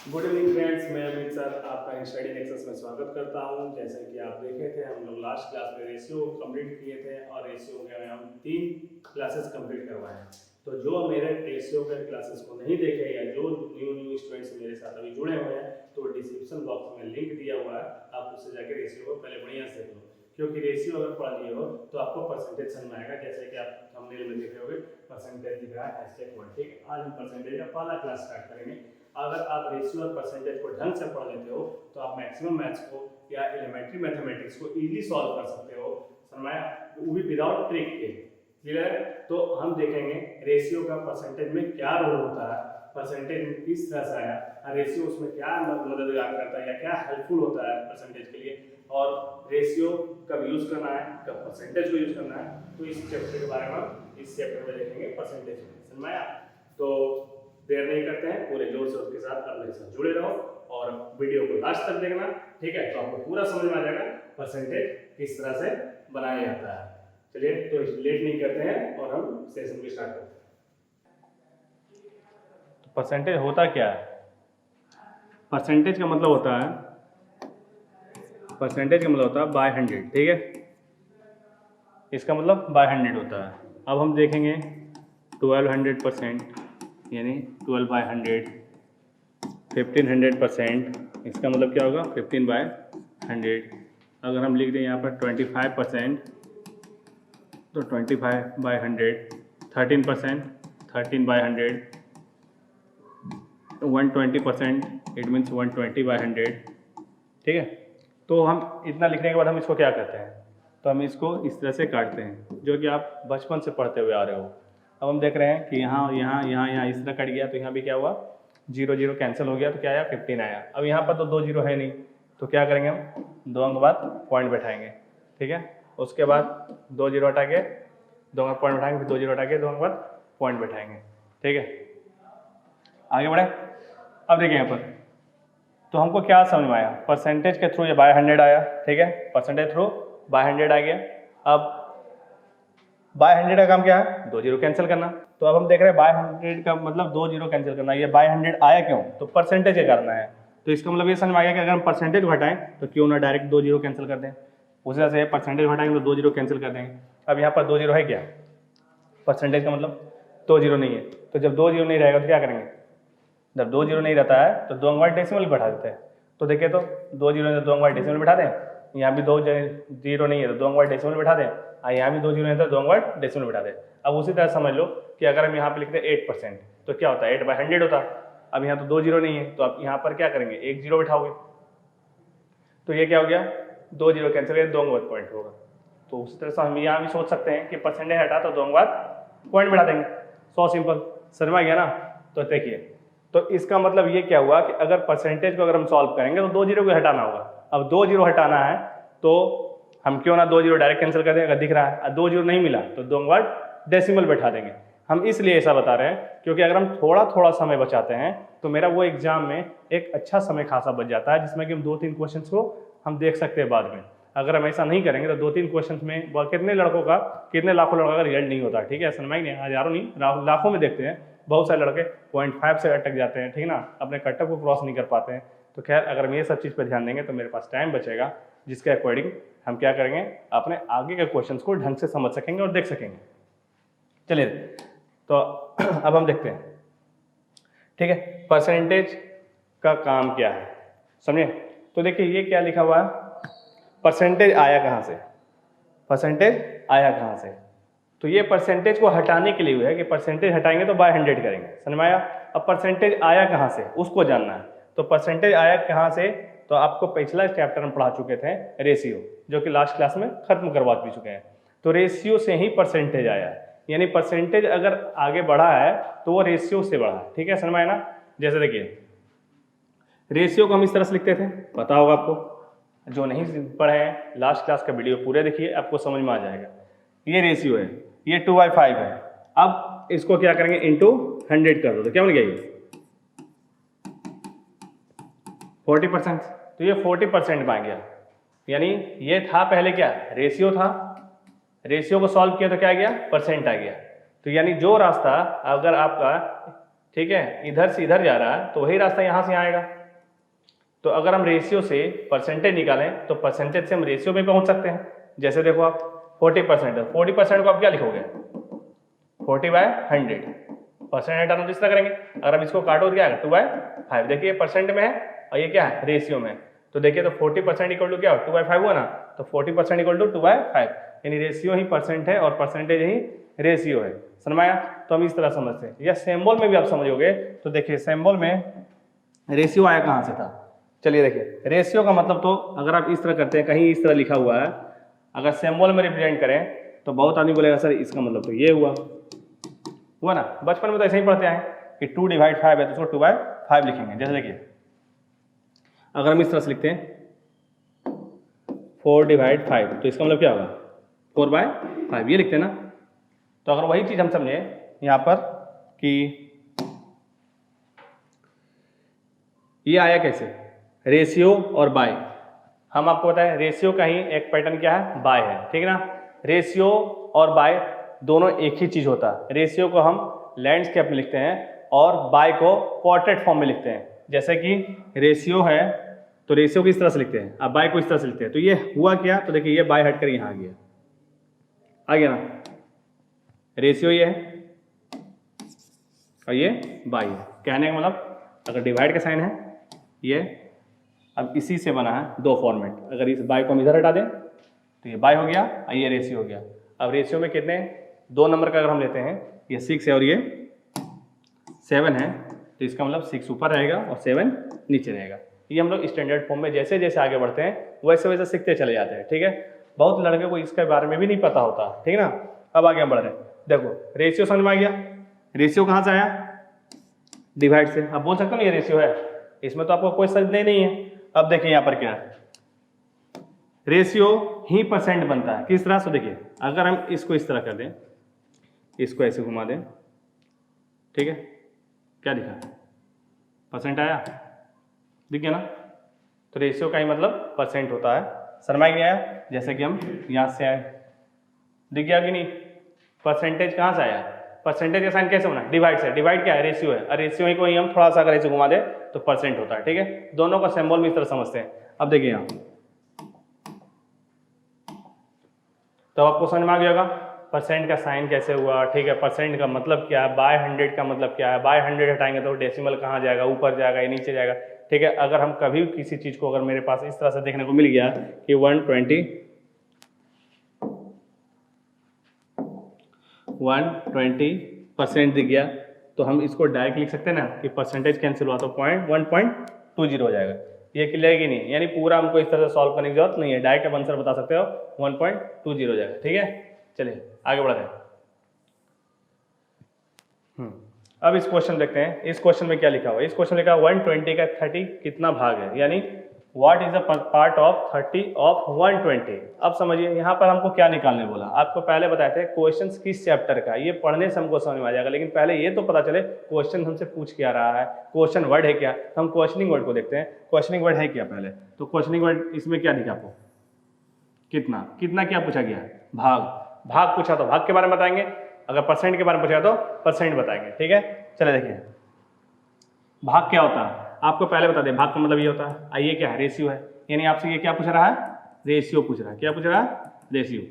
Good evening friends, मैं Amit sir आपका study nexus में स्वागत करता हूं। जैसे कि आप देखे थे, हम लोग लास्ट क्लास में रेशियो कंप्लीट किए थे और रेशियो के हम 3 क्लासेस कंप्लीट करवाए हैं। तो जो मेरे रेशियो के क्लासेस को नहीं देखे या जो न्यू स्टूडेंट्स मेरे साथ अभी जुड़े हुए हैं, तो डिस्क्रिप्शन बॉक्स में लिंक दिया हुआ है, आप उससे जाकर रेशियो को पहले बढ़िया से लो। क्योंकि रेशियो अगर पढ़ लिए हो तो आपको परसेंटेज समझ में आएगा। जैसे कि आप थंबनेल में देखे होंगे, परसेंटेज दिख रहा है #1। ठीक है, आज हम परसेंटेज का पहला क्लास स्टार्ट करेंगे। अगर आप रेशियो और परसेंटेज को ढंग से पढ़ लेते हो तो आप मैक्सिमम मैथ्स को या एलिमेंट्री मैथमेटिक्स को इजीली सॉल्व कर सकते हो, समझाया, वो भी विदाउट ट्रिक के। क्लियर? तो हम देखेंगे रेशियो का परसेंटेज में क्या रोल होता है, परसेंटेज किस तरह से आया, रेशियो उसमें क्या मददगार करता है या क्या हेल्पफुल होता है परसेंटेज के लिए, और रेशियो कब यूज करना है, कब परसेंटेज को यूज करना है। तो इस चैप्टर के बारे में इस चैप्टर में देखेंगे परसेंटेज में, समझाया। तो देर नहीं करते हैं, पूरे जोर से उसके साथ अपने साथ जुड़े रहो और वीडियो को लास्ट तक देखना। ठीक है, तो आपको पूरा समझ में आ जाएगा परसेंटेज किस तरह से बनाया जाता है। चलिए, तो लेट नहीं करते हैं और हम सेशन को स्टार्ट करते हैं। तो परसेंटेज होता क्या है? परसेंटेज का मतलब होता है बाय 100। ठीक है, इसका मतलब बाय 100 होता है। अब हम देखेंगे 1200%, यानी 12/100, 1500%, इसका मतलब क्या होगा 15/100। अगर हम लिख दें यहाँ पर 25% तो 25/100, 13% 13/100, 120% इट मीन्स 120/100। ठीक है, तो हम इतना लिखने के बाद हम इसको क्या करते हैं, तो हम इसको इस तरह से काटते हैं, जो कि आप बचपन से पढ़ते हुए आ रहे हो। अब हम देख रहे हैं कि यहाँ इस तरह कट गया, तो यहाँ भी क्या हुआ, 0 0 कैंसिल हो गया, तो क्या आया 15 आया। अब यहाँ पर तो 2 0 है नहीं, तो क्या करेंगे हम 2 अंक बाद पॉइंट बैठाएंगे। ठीक है, उसके बाद 2 0 हटा के 2 अंक पॉइंट बैठाएंगे, फिर 2 0 हटा के 2 अंक बाद पॉइंट बैठाएंगे। ठीक है, आगे बढ़े। अब देखिए यहाँ पर तो हमको क्या समझ में आया, परसेंटेज के थ्रू ये बाय 100 आया। ठीक है, परसेंटेज थ्रू बाय 100 आ गया। अब बाय 100 का काम क्या है, 2 0 कैंसिल करना। तो अब हम देख रहे हैं बाय 100 का मतलब 2 0 कैंसिल करना। ये बाय 100 आया क्यों, तो परसेंटेज के करना है। तो इसका मतलब ये समझ में आ गया कि अगर हम परसेंटेज को हटाएं तो क्यों ना डायरेक्ट 2 0 कैंसिल कर दें। उसी तरह से परसेंटेज हटाएंगे तो 2 0 कैंसिल कर देंगे। अब यहाँ पर 2 0 है क्या, परसेंटेज का मतलब 2 0 नहीं है। तो जब 2 0 नहीं रहेगा तो क्या करेंगे, जब 2 0 नहीं रहता है तो 2 अंक बाद डेसिमल बैठा देते हैं। तो देखिए, तो 2 0 2 अंक बाद डेसिमल बैठा दें, यहाँ भी 2 0 नहीं है तो 2 अंक बाद डेसिमल बैठा दें, यहाँ भी 2 0 है तो 2 अंक बाद डेसिमल बैठा दें। अब उसी तरह समझ लो कि अगर हम यहाँ पे लिखते हैं 8%, तो क्या होता है 8/100 होता है। अब यहाँ तो 2 0 नहीं है, तो आप यहाँ पर क्या करेंगे, 1 0 बैठाओगे, तो ये क्या हो गया, 2 0 कैंसिल करके 2 अंक बाद पॉइंट होगा। तो उसी तरह से हम यहाँ भी सोच सकते हैं कि परसेंटेज हटा तो 2 अंक बाद पॉइंट बढ़ा देंगे। सो सिंपल, समझ में आ गया ना। तो देखिए, तो इसका मतलब ये क्या हुआ कि अगर परसेंटेज को अगर हम सॉल्व करेंगे तो 2 0 को हटाना होगा। अब 2 0 हटाना है तो हम क्यों ना 2 0 डायरेक्ट कैंसिल कर दें, अगर दिख रहा है 2 0 नहीं मिला तो 2 अंक बाद डेसिमल बैठा देंगे। हम इसलिए ऐसा बता रहे हैं क्योंकि अगर हम थोड़ा थोड़ा समय बचाते हैं तो मेरा वो एग्जाम में एक अच्छा समय खासा बच जाता है, जिसमें कि हम 2-3 क्वेश्चन को हम देख सकते हैं बाद में। अगर हम ऐसा नहीं करेंगे तो 2-3 क्वेश्चन में कितने लड़कों का, कितने लाखों लड़कों का रिजल्ट नहीं होता। ठीक है, समझ नहीं, हजारों नहीं लाखों में देखते हैं, बहुत सारे लड़के 0.5 से अटक जाते हैं। ठीक है ना, अपने कट ऑफ को क्रॉस नहीं कर पाते हैं। तो खैर, अगर हम ये सब चीज़ पर ध्यान देंगे तो मेरे पास टाइम बचेगा, जिसके अकॉर्डिंग हम क्या करेंगे, अपने आगे के क्वेश्चंस को ढंग से समझ सकेंगे और देख सकेंगे। चलिए, तो अब हम देखते हैं। ठीक है, परसेंटेज का काम क्या है, समझे। तो देखिए, ये क्या लिखा हुआ है, परसेंटेज आया कहाँ से, परसेंटेज आया कहाँ से। तो ये परसेंटेज को हटाने के लिए हुआ है कि परसेंटेज हटाएंगे तो बाय 100 करेंगे, समझ में आया। अब परसेंटेज आया कहाँ से उसको जानना है। तो परसेंटेज आया कहाँ से, तो आपको पिछला चैप्टर में पढ़ा चुके थे रेशियो, जो कि लास्ट क्लास में खत्म करवा भी चुके हैं। तो रेशियो से ही परसेंटेज आया, यानी परसेंटेज अगर आगे बढ़ा है तो वो रेशियो से बढ़ा है। ठीक है, समझ में आया ना। जैसे देखिए, रेशियो को हम इस तरह से लिखते थे, पता होगा आपको। जो नहीं पढ़े हैं, लास्ट क्लास का वीडियो पूरे देखिए, आपको समझ में आ जाएगा। ये रेशियो है, ये 2/5 है। अब इसको क्या करेंगे, इंटू 100 कर दो, तो क्या बन गया ये 40%। तो ये 40% बन गया, यानी ये था पहले क्या, रेशियो था, रेशियो को सॉल्व किया तो क्या आ गया, परसेंट आ गया। तो यानी जो रास्ता अगर आपका, ठीक है, इधर से इधर जा रहा है तो वही रास्ता यहाँ से यहाँ आएगा। तो अगर हम रेशियो से परसेंटेज निकालें तो परसेंटेज से हम रेशियो में पहुंच सकते हैं। जैसे देखो आप 40% है, 40% को आप क्या लिखोगे 40/100, परसेंट हटाना तो इस तरह करेंगे। अगर हम इसको काटो तो क्या है 2/5, देखिए परसेंट में है और ये क्या है रेशियो में। तो देखिए तो 40% इक्वल टू क्या हो 2/5 हुआ ना, तो 40% इक्वल टू 2/5, यानी रेशियो ही परसेंट है और परसेंटेज ही रेशियो है। समझ में आया? तो हम इस तरह समझते हैं। या सिंबल में भी आप समझोगे तो देखिए सिंबल में रेशियो आया कहाँ से था। चलिए देखिए रेशियो का मतलब तो अगर आप इस तरह करते हैं, कहीं इस तरह लिखा हुआ है, अगर सिंबल में रिप्रेजेंट करें तो बहुत आदमी बोलेगा सर इसका मतलब तो ये हुआ ना। बचपन में तो ऐसे ही पढ़ते हैं कि 2/5 है तो उसको 2/5 लिखेंगे। जैसे देखिए अगर हम इस तरह से लिखते हैं 4/5 तो इसका मतलब क्या होगा 4/5, ये लिखते हैं ना। तो अगर वही चीज हम समझे यहाँ पर कि ये आया कैसे, रेशियो और बाय। हम आपको बताएं रेशियो का ही एक पैटर्न क्या है बाय है, ठीक है ना। रेशियो और बाय दोनों एक ही चीज होता है। रेशियो को हम लैंडस्केप में लिखते हैं और बाय को पोर्ट्रेट फॉर्म में लिखते हैं। जैसे कि रेशियो है तो रेशियो को इस तरह से लिखते हैं, अब बाय को इस तरह से लिखते हैं। तो ये हुआ क्या, तो देखिए ये बाय हटकर यहाँ आ गया ना। रेशियो ये है और ये बाय है। कहने का मतलब अगर डिवाइड का साइन है ये, अब इसी से बना है दो फॉर्मेट। अगर इस बाय को हम इधर हटा दें तो ये बाय हो गया और ये रेशियो हो गया। अब रेशियो में कितने, दो नंबर का अगर हम लेते हैं, ये 6 है और ये 7 है, तो इसका मतलब 6 ऊपर रहेगा और 7 नीचे रहेगा। ये हम लोग स्टैंडर्ड फॉर्म में जैसे जैसे आगे बढ़ते हैं वैसे वैसे सीखते चले जाते हैं, ठीक है। बहुत लड़के को इसके बारे में भी नहीं पता होता, ठीक है ना। अब आगे हम बढ़ रहे हैं। देखो रेशियो समझ में आ गया। रेशियो कहाँ से आया, डिवाइड से। अब बोल सकते हो ना ये रेशियो है, इसमें तो आपको कोई संदेह नहीं है। अब देखिए यहाँ पर क्या है, रेशियो ही परसेंट बनता है। किस तरह से, देखिए अगर हम इसको इस तरह कर दें, इसको ऐसे घुमा दें, ठीक है, क्या दिखा परसेंट आया, दिख गया ना। तो रेशियो का ही मतलब परसेंट होता है। शर्मा नहीं आया, जैसे कि हम यहाँ से आए, दिख गया कि नहीं। परसेंटेज कहाँ से आया, परसेंटेज का साइन कैसे बना, डिवाइड से। डिवाइड क्या है, रेशियो है, और रेशियो ही को ही हम थोड़ा सा अगर ऐसे घुमा दे तो परसेंट होता है, ठीक है। दोनों का सिंबल भी इस तरह समझते हैं। अब देखिए यहाँ तो आपको समझ में आ गया होगा परसेंट का साइन कैसे हुआ, ठीक है। परसेंट का मतलब क्या है, बाय 100 का मतलब क्या है। बाय 100 हटाएंगे तो डेसिमल कहाँ जाएगा, ऊपर जाएगा या नीचे जाएगा, ठीक है। अगर हम कभी किसी चीज को अगर मेरे पास इस तरह से देखने को मिल गया कि 120% दिख गया, तो हम इसको डायरेक्ट लिख सकते हैं ना कि परसेंटेज कैंसिल हुआ तो 1.20 हो जाएगा। ये क्लियर है कि नहीं, यानी पूरा हमको इस तरह से सॉल्व करने की जरूरत नहीं है, डायरेक्ट आंसर बता सकते हो 1.20 हो जाएगा, ठीक है। चलिए आगे बढ़ रहे हैं। अब इस क्वेश्चन देखते हैं। इस क्वेश्चन में क्या लिखा हुआ है, इस क्वेश्चन में लिखा है 120 का 30 कितना भाग है, यानी what is the part of 30 of 120। अब समझिए यहाँ पर हमको क्या निकालने बोला। आपको पहले बताए थे क्वेश्चन किस चैप्टर का, ये पढ़ने से हमको समझ में आ जाएगा, लेकिन पहले ये तो पता चले क्वेश्चन हमसे पूछ क्या रहा है, क्वेश्चन वर्ड है क्या। तो हम क्वेश्चनिंग वर्ड को देखते हैं, क्वेश्चनिंग वर्ड है क्या पहले। तो क्वेश्चनिंग वर्ड इसमें क्या दिखा आपको, कितना, कितना क्या पूछा गया, भाग। भाग पूछा तो भाग के बारे में बताएंगे, अगर परसेंट के बारे में पूछा तो परसेंट बताएंगे, ठीक है। चले देखिए भाग क्या होता है, आपको पहले बता दें। भाग का मतलब ये होता है, आइए क्या है, रेशियो है, यानी आपसे ये क्या पूछ रहा है, रेशियो पूछ रहा है। क्या पूछ रहा है, रेशियो।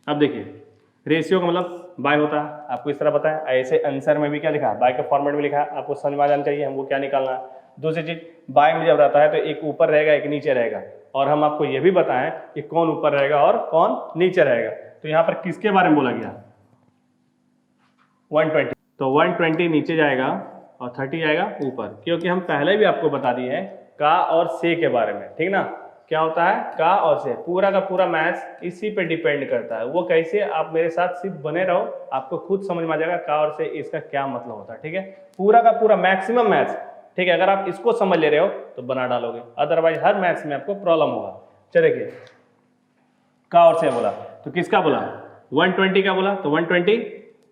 अब देखिए रेशियो का मतलब बाय होता है, आपको इस तरह पता है। ऐसे आंसर में भी क्या लिखा है, बाय के फॉर्मेट में लिखा है, आपको समझ में आ जाना चाहिए हमको क्या निकालना है। दूसरी चीज, बाय में जब रहता है तो एक ऊपर रहेगा एक नीचे रहेगा, और हम आपको ये भी बताएं कि कौन ऊपर रहेगा और कौन नीचे रहेगा। तो यहाँ पर किसके बारे में बोला गया, 120, तो 120 नीचे जाएगा और 30 जाएगा ऊपर, क्योंकि हम पहले भी आपको बता दिए हैं का और से के बारे में, ठीक ना। क्या होता है का और से, पूरा का पूरा मैथ्स इसी पे डिपेंड करता है। वो कैसे, आप मेरे साथ सिर्फ बने रहो, आपको खुद समझ में आ जाएगा का और से इसका क्या मतलब होता है, ठीक है। पूरा का पूरा मैक्सिमम मैथ्स, ठीक है, अगर आप इसको समझ ले रहे हो तो बना डालोगे, अदरवाइज हर मैथ्स में आपको प्रॉब्लम होगा। चलिए का और से बोला तो किसका बोला, 120 का बोला, तो 120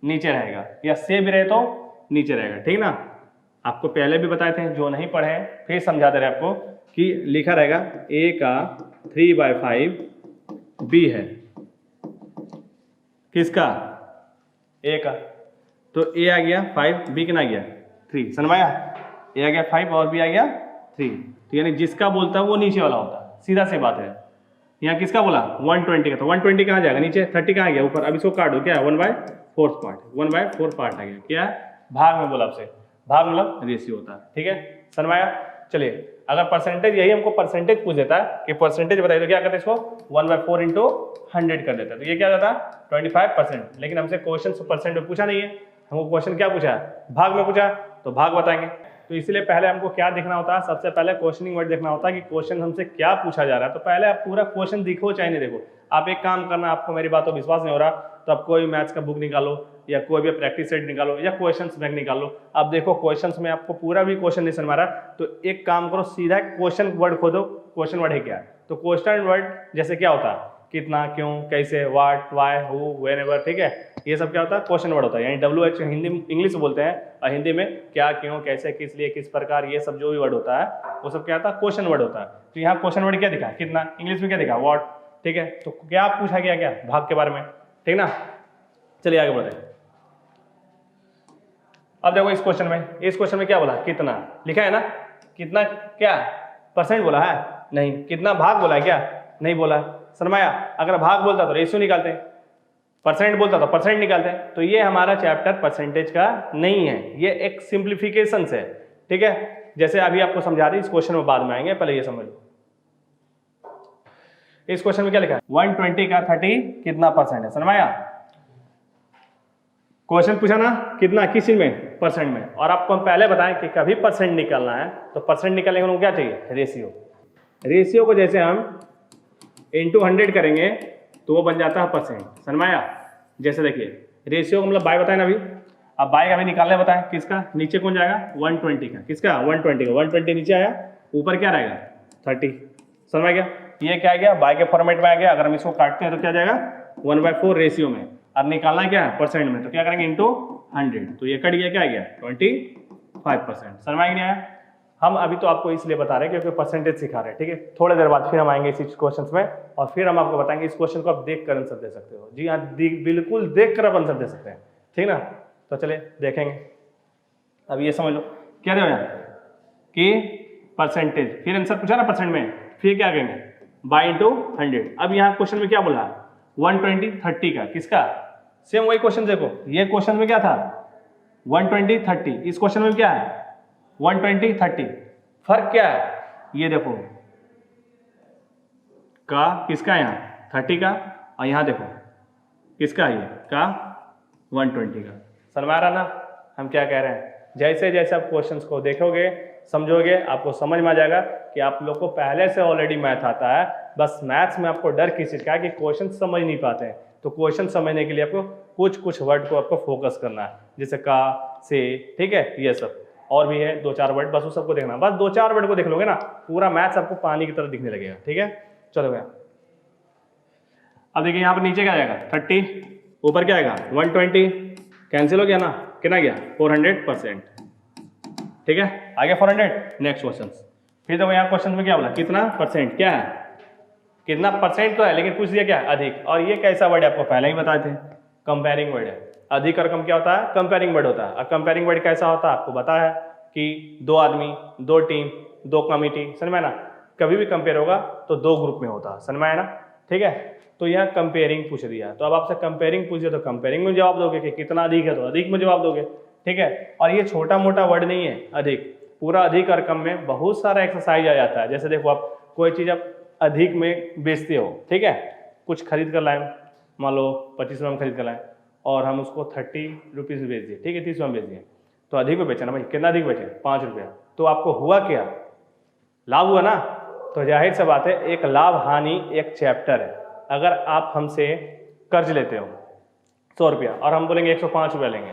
नीचे रहेगा, या से भी रहे तो नीचे रहेगा, ठीक ना। आपको पहले भी बताए थे, जो नहीं पढ़े फिर समझा दे रहे आपको कि लिखा रहेगा a का 3/5 b है, किसका, a का। तो a आ गया 5, b कितना आ गया 3, समझ में आया। a आ गया 5 और b आ गया 3, तो यानी जिसका बोलता है वो नीचे वाला होता है, सीधा सी बात है। यहाँ किसका बोला 120 का, तो 120 कहाँ जाएगा नीचे, 30 कहाँ गया ऊपर। अब इसको काटो, क्या है 1/4 पार्ट, 1/4 पार्ट आ गया, क्या है भाग में बोला आपसे, भाग मतलब रेशियो होता है, ठीक है समझ में आया। चलिए अगर परसेंटेज, यही हमको परसेंटेज पूछ देता है कि परसेंटेज बताइए, तो क्या करते हैं इसको 1/4 इंटू 100 कर देता है, तो ये क्या जाता है 25%। लेकिन हमसे क्वेश्चन परसेंट में पूछा नहीं है, हमको क्वेश्चन क्या पूछा है, भाग में पूछा, तो भाग बताएंगे। तो इसलिए पहले हमको क्या देखना होता है, सबसे पहले क्वेश्चनिंग वर्ड देखना होता है कि क्वेश्चन हमसे क्या पूछा जा रहा है। तो पहले आप पूरा क्वेश्चन दिखो चाहे नहीं देखो, आप एक काम करना, आपको मेरी बातों पर विश्वास नहीं हो रहा तो आप कोई मैथ्स का बुक निकालो या कोई भी प्रैक्टिस सेट निकालो या क्वेश्चंस बैंक निकालो। आप देखो क्वेश्चंस में आपको पूरा भी क्वेश्चन नहीं समझ आ रहा, तो एक काम करो, सीधा क्वेश्चन वर्ड खोदो, क्वेश्चन वर्ड है क्या। तो क्वेश्चन वर्ड जैसे क्या होता है, कितना, क्यों, कैसे, व्हाट, व्हाई, हु, व्हेनेवर, ठीक है, ये सब क्या होता है क्वेश्चन वर्ड होता है। यानी WH हिंदी इंग्लिश बोलते हैं, और हिंदी में क्या, क्यों, कैसे, किस लिए, किस प्रकार, ये सब जो भी वर्ड होता है वो सब क्या होता है क्वेश्चन वर्ड होता है। तो यहाँ क्वेश्चन वर्ड क्या दिखा, कितना, इंग्लिश में क्या दिखा व्हाट, ठीक है। तो क्या पूछा गया, क्या भाग के बारे में, ठीक ना। चलिए आगे बढ़ते हैं। अब देखो इस क्वेश्चन में क्या बोला, कितना लिखा है ना, कितना क्या परसेंट बोला है, नहीं, कितना भाग बोला है, क्या नहीं बोला। शर्माया, अगर भाग बोलता तो रेशियो निकालते, परसेंट बोलता तो परसेंट निकालते। तो ये हमारा चैप्टर परसेंटेज का नहीं है, ये एक सिंप्लीफिकेशन है, ठीक है। जैसे अभी आपको समझा रही, इस क्वेश्चन में बाद में आएंगे, पहले ये समझ लो। इस क्वेश्चन में क्या लिखा है, 120 का 30 कितना परसेंट है, शर्माया। क्वेश्चन पूछा ना कितना, किस चीज में, परसेंट में। और आपको हम पहले बताएं कि कभी परसेंट निकालना है तो परसेंट निकालने के लिए क्या चाहिए, रेशियो। रेशियो को जैसे हम इंटू 100 करेंगे तो वो बन जाता है परसेंट, समझाया। जैसे देखिए रेशियो को मतलब बाय बताए ना अभी, अब बाय का भी निकालने बताएं, किसका, नीचे कौन जाएगा 120 का, किसका 120 का, 120 नीचे आया, ऊपर क्या रहेगा 30, समझ गया। ये क्या आ गया, बाय के फॉर्मेट में आ गया। अगर हम इसको काटते हैं तो क्या जाएगा 1/4 रेशियो में, अब निकालना क्या है परसेंट में, तो क्या करेंगे इंटू 100, तो ये कट गया, क्या आ गया 25%, समझ में नहीं आया। हम अभी तो आपको इसलिए बता रहे हैं क्योंकि परसेंटेज सिखा रहे हैं, ठीक है। थोड़ी देर बाद फिर हम आएंगे इस क्वेश्चन में और फिर हम आपको बताएंगे इस क्वेश्चन को आप देख कर आंसर दे सकते हो। जी हाँ, बिल्कुल देख कर आप आंसर दे सकते हैं, ठीक ना। तो चलिए देखेंगे। अब ये समझ लो क्या दे कि परसेंटेज, फिर आंसर पूछा ना परसेंट में, फिर क्या करेंगे बाय इंटू 100। अब यहाँ क्वेश्चन में क्या बोला 120 30 का, किसका, सेम वही क्वेश्चन देखो, ये क्वेश्चन में क्या था 120 30, इस क्वेश्चन में क्या है 120 30, फर्क क्या है, ये देखो का किसका, यहाँ 30 का, और यहाँ देखो किसका, ये का 120 का। समझ आ रहा ना हम क्या कह रहे हैं। जैसे जैसे आप क्वेश्चंस को देखोगे समझोगे, आपको समझ में आ जाएगा कि आप लोग को पहले से ऑलरेडी मैथ आता है, बस मैथ्स में आपको डर किस चीज़ का है कि क्वेश्चन समझ नहीं पाते हैं। तो क्वेश्चन समझने के लिए आपको कुछ वर्ड को आपको फोकस करना है, जैसे का, से, ठीक है, ये सब और भी है 2-4 वर्ड, बस उस सबको देखना। बस 2-4 वर्ड को देख लोगे ना, पूरा मैथ्स आपको पानी की तरह दिखने लगेगा, ठीक है। चलो भैया अब देखिए यहाँ पर नीचे क्या आएगा 30, ऊपर क्या आएगा 120, कैंसिल हो गया ना, कितना गया 400%, ठीक है, आगे 400। नेक्स्ट क्वेश्चन, फिर देखो यहाँ क्वेश्चन में क्या बोला कितना परसेंट, क्या है कितना परसेंट तो है, लेकिन पूछ दिया क्या अधिक। और ये कैसा वर्ड है आपको पहले ही बताए थे, कंपेयरिंग वर्ड है। अधिक और कम क्या होता है, कंपेयरिंग वर्ड होता है। और कंपेयरिंग वर्ड कैसा होता है आपको पता है कि 2 आदमी, 2 टीम, 2 कमिटी, समझ में ना, कभी भी कंपेयर होगा तो 2 ग्रुप में होता है, समझ में आया ना, ठीक है। तो यहाँ कंपेयरिंग पूछ दिया, तो अब आपसे कंपेयरिंग पूछ दिया तो कंपेयरिंग में जवाब दोगे, कि कितना अधिक है तो अधिक में जवाब दोगे, ठीक है। और ये छोटा मोटा वर्ड नहीं है अधिक, पूरा अधिक और कम में बहुत सारा एक्सरसाइज आ जाता है। जैसे देखो आप कोई चीज़ आप अधिक में बेचते हो, ठीक है, कुछ खरीद कर लाए, मान लो 25 रुपये में खरीद कर लाए और हम उसको 30 रुपीज़ में बेच दिए, ठीक है, 30 रुपये में बेच दिए, तो अधिक में बेचा ना भाई, कितना अधिक बेचे 5 रुपया, तो आपको हुआ क्या, लाभ हुआ ना। तो जाहिर सी बात है एक लाभ हानि एक चैप्टर है। अगर आप हमसे कर्ज लेते हो 100 रुपया और हम बोलेंगे 105 रुपया लेंगे,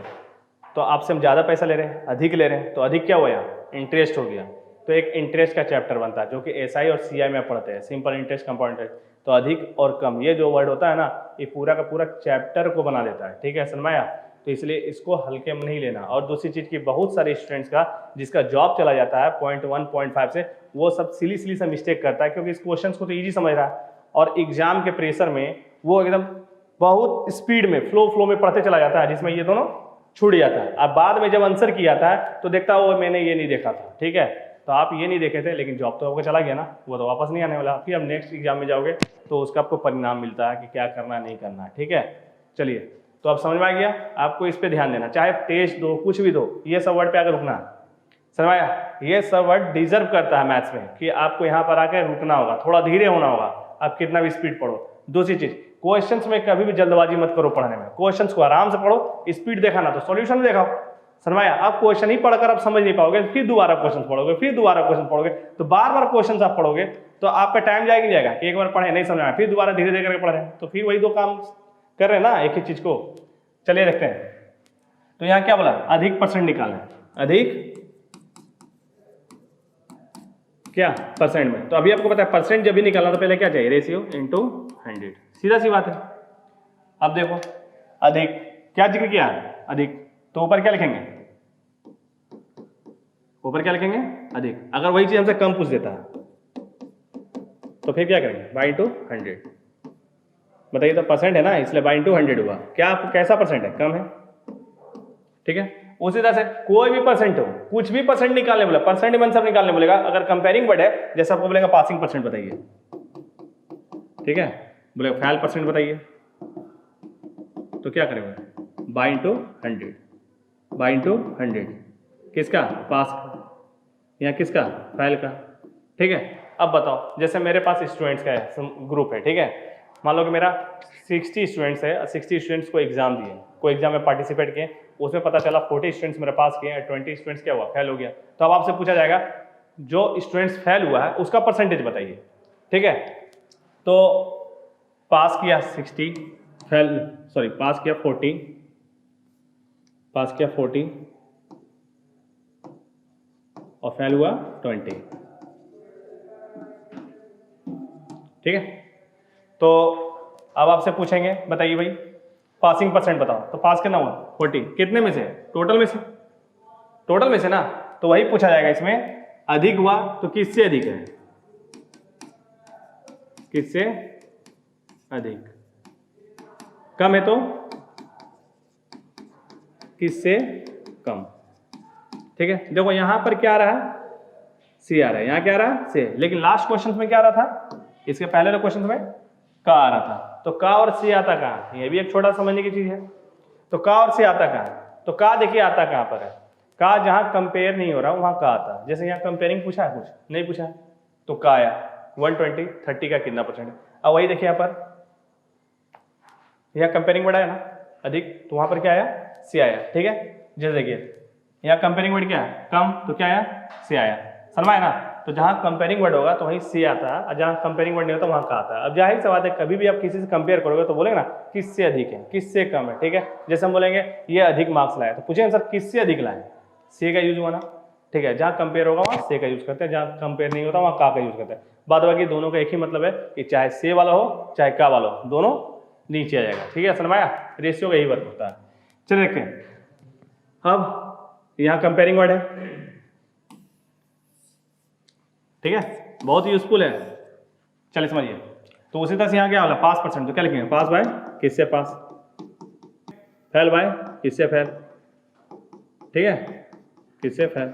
तो आपसे हम ज़्यादा पैसा ले रहे हैं, अधिक ले रहे हैं, तो अधिक क्या हुआ यहाँ इंटरेस्ट हो गया। तो एक इंटरेस्ट का चैप्टर बनता है जो कि SI और CI में पढ़ते हैं, सिंपल इंटरेस्ट, कंपाउंड इंटरेस्ट। तो अधिक और कम ये जो वर्ड होता है ना, ये पूरा का पूरा चैप्टर को बना देता है, ठीक है, समझाया। तो इसलिए इसको हल्के में नहीं लेना। और दूसरी चीज़ की बहुत सारे स्टूडेंट्स का जिसका जॉब चला जाता है 0.1 0.5 से, वो सब सिली सा मिस्टेक करता है, क्योंकि इस क्वेश्चन को तो ईजी समझ रहा है और एग्जाम के प्रेशर में वो एकदम बहुत स्पीड में फ्लो में पढ़ते चला जाता है, जिसमें ये दोनों छूट जाता है। अब बाद में जब आंसर किया था तो देखता है वो मैंने ये नहीं देखा था, ठीक है। तो आप ये नहीं देखे थे, लेकिन जॉब तो आपको चला गया ना, वो तो वापस नहीं आने वाला। फिर अब नेक्स्ट एग्जाम में जाओगे तो उसका आपको परिणाम मिलता है कि क्या करना नहीं करना, ठीक है। चलिए, तो अब समझ में आ गया, आपको इस पर ध्यान देना, चाहे टेस्ट दो कुछ भी दो, ये सब वर्ड पे आकर रुकना। समझ आया, ये सब वर्ड डिजर्व करता है मैथ्स में कि आपको यहाँ पर आकर रुकना होगा, थोड़ा धीरे होना होगा, आप कितना भी स्पीड पढ़ो। दूसरी चीज, क्वेश्चंस में कभी भी जल्दबाजी मत करो पढ़ने में, क्वेश्चंस को आराम से पढ़ो, स्पीड देखा ना तो सॉल्यूशन दिखाओ। समझाया, आप क्वेश्चन ही पढ़कर आप समझ नहीं पाओगे, फिर दोबारा क्वेश्चन पढ़ोगे, फिर दोबारा क्वेश्चन पढ़ोगे, तो बार बार क्वेश्चन आप पढ़ोगे तो आपका टाइम जाएगा नहीं जाएगा कि एक बार पढ़े नहीं समझ आया, फिर दोबारा धीरे धीरे करके पढ़ रहे हैं, तो फिर वही दो काम कर रहे हैं ना एक ही चीज को। चलिए देखते हैं, तो यहाँ क्या बोला, अधिक परसेंट निकालना है, अधिक क्या परसेंट में। तो अभी आपको पता है परसेंट जब भी निकालना तो पहले क्या चाहिए, रेशियो इनटू 100, सीधा सी बात है। अब देखो, अधिक क्या जिक्र किया, अधिक, तो ऊपर क्या लिखेंगे, ऊपर क्या लिखेंगे, अधिक। अगर वही चीज हमसे कम पूछ देता है तो फिर क्या करेंगे, बाई इंटू 100। बताइए, तो परसेंट है ना, इसलिए बाई इंटू 100 हुआ। क्या कैसा परसेंट है, कम है, ठीक है। उसी तरह से कोई भी परसेंट हो, कुछ भी परसेंट निकालने बोला, परसेंट मन सब निकालने बोलेगा। अगर कंपेयरिंग वर्ड है, जैसे आपको बोलेगा पासिंग परसेंट बताइए, ठीक है, बोलेगा फेल परसेंट बताइए, तो क्या करेंगे, बाई इंटू 100, बाई इंटू 100, किसका, पास का, या किसका, फेल का, ठीक है। अब बताओ, जैसे मेरे पास स्टूडेंट्स का है ग्रुप है, ठीक है, मान लो कि मेरा 60 स्टूडेंट्स है, 60 स्टूडेंट्स को एग्जाम दिए, कोई एग्जाम में पार्टिसिपेट किए, उसमें पता चला 40 स्टूडेंट्स मेरे पास किए, 20 स्टूडेंट्स क्या हुआ, फेल हो गया। तो अब आपसे पूछा जाएगा जो स्टूडेंट्स फेल हुआ है उसका परसेंटेज बताइए, ठीक है। तो पास किया 60, फेल सॉरी पास किया 40, पास किया 40 और फेल हुआ 20, ठीक है। तो अब आपसे पूछेंगे, बताइए भाई पासिंग परसेंट बताओ, तो पास कितना हुआ 40, कितने में से, टोटल में से, टोटल में से ना, तो वही पूछा जाएगा इसमें, अधिक हुआ तो किससे अधिक है, किससे अधिक, कम है तो किससे कम, ठीक है। देखो यहां पर क्या आ रहा है, सी आ रहा है, यहां क्या आ रहा है, से, लेकिन लास्ट क्वेश्चन में क्या आ रहा था, इसके पहले क्वेश्चन में का आ रहा था। तो का और सी आता कहाँ, ये भी एक छोटा समझने की चीज है। तो का और सी आता कहाँ, तो का देखिए आता कहाँ पर है, का जहां कंपेयर नहीं हो रहा वहां का आता, जैसे यहाँ कंपेयरिंग पूछा है, कुछ नहीं पूछा है, तो का आया 120, 30 का कितना परसेंट है। अब वही देखिए यहाँ पर, यहाँ कंपेयरिंग वर्ड आया ना अधिक, तो वहां पर क्या आया, सी आया, ठीक है। जैसे देखिए यहाँ कंपेयरिंग वर्ड क्या है, कम, तो क्या आया, सी आया, समझ ना। तो जहां कंपेयरिंग वर्ड होगा तो वहीं सी आता है, और जहां कंपेयरिंग वर्ड नहीं होता वहां का आता है। अब जाहिर सी बात है, कभी भी आप किसी से कंपेयर करोगे तो बोलेंगे ना किससे अधिक है, किससे कम है, ठीक है। जैसे हम बोलेंगे ये अधिक मार्क्स लाए, तो पूछेंगे सर किससे अधिक लाए, सी का यूज हुआ ना, ठीक है। जहां कंपेयर होगा वहां से का यूज करते हैं, जहां कंपेयर नहीं होता वहां का यूज करते हैं। बाद बाकी दोनों का एक ही मतलब है कि चाहे से वाला हो चाहे का वाला हो, दोनों नीचे आ जाएगा, ठीक है, समझ आया। रेशियो का यही वर्क होता है। चलिए देखते हैं, अब यहाँ कंपेयरिंग वर्ड है, ठीक है, बहुत ही यूजफुल है। चलिए समझिए, तो उसी तरह से यहाँ क्या वाला पास परसेंट, तो क्या लिखेंगे, पास बाय किससे पास, फेल बाय किससे फेल, ठीक है, किससे फेल,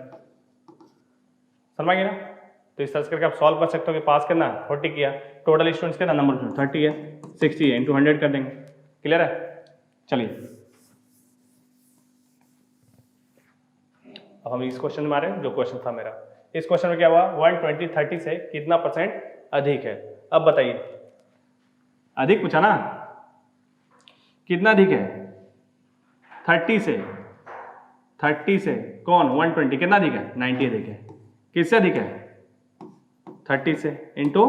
समझ गए ना। तो इस तरह से करके आप सॉल्व कर सकते हो कि पास करना 40 किया, टोटल स्टूडेंट्स कितना नंबर 30 है, 60 है, इंटू 100 कर देंगे, क्लियर है। चलिए अब हम इस क्वेश्चन में आ रहे हैं, जो क्वेश्चन था मेरा, इस क्वेश्चन में क्या हुआ, 120 30 से कितना परसेंट अधिक है। अब बताइए, अधिक पूछा ना, कितना अधिक है, 30 से, 30 से कौन, 120 कितना अधिक है, 90 अधिक है, किससे अधिक है, 30 से इंटू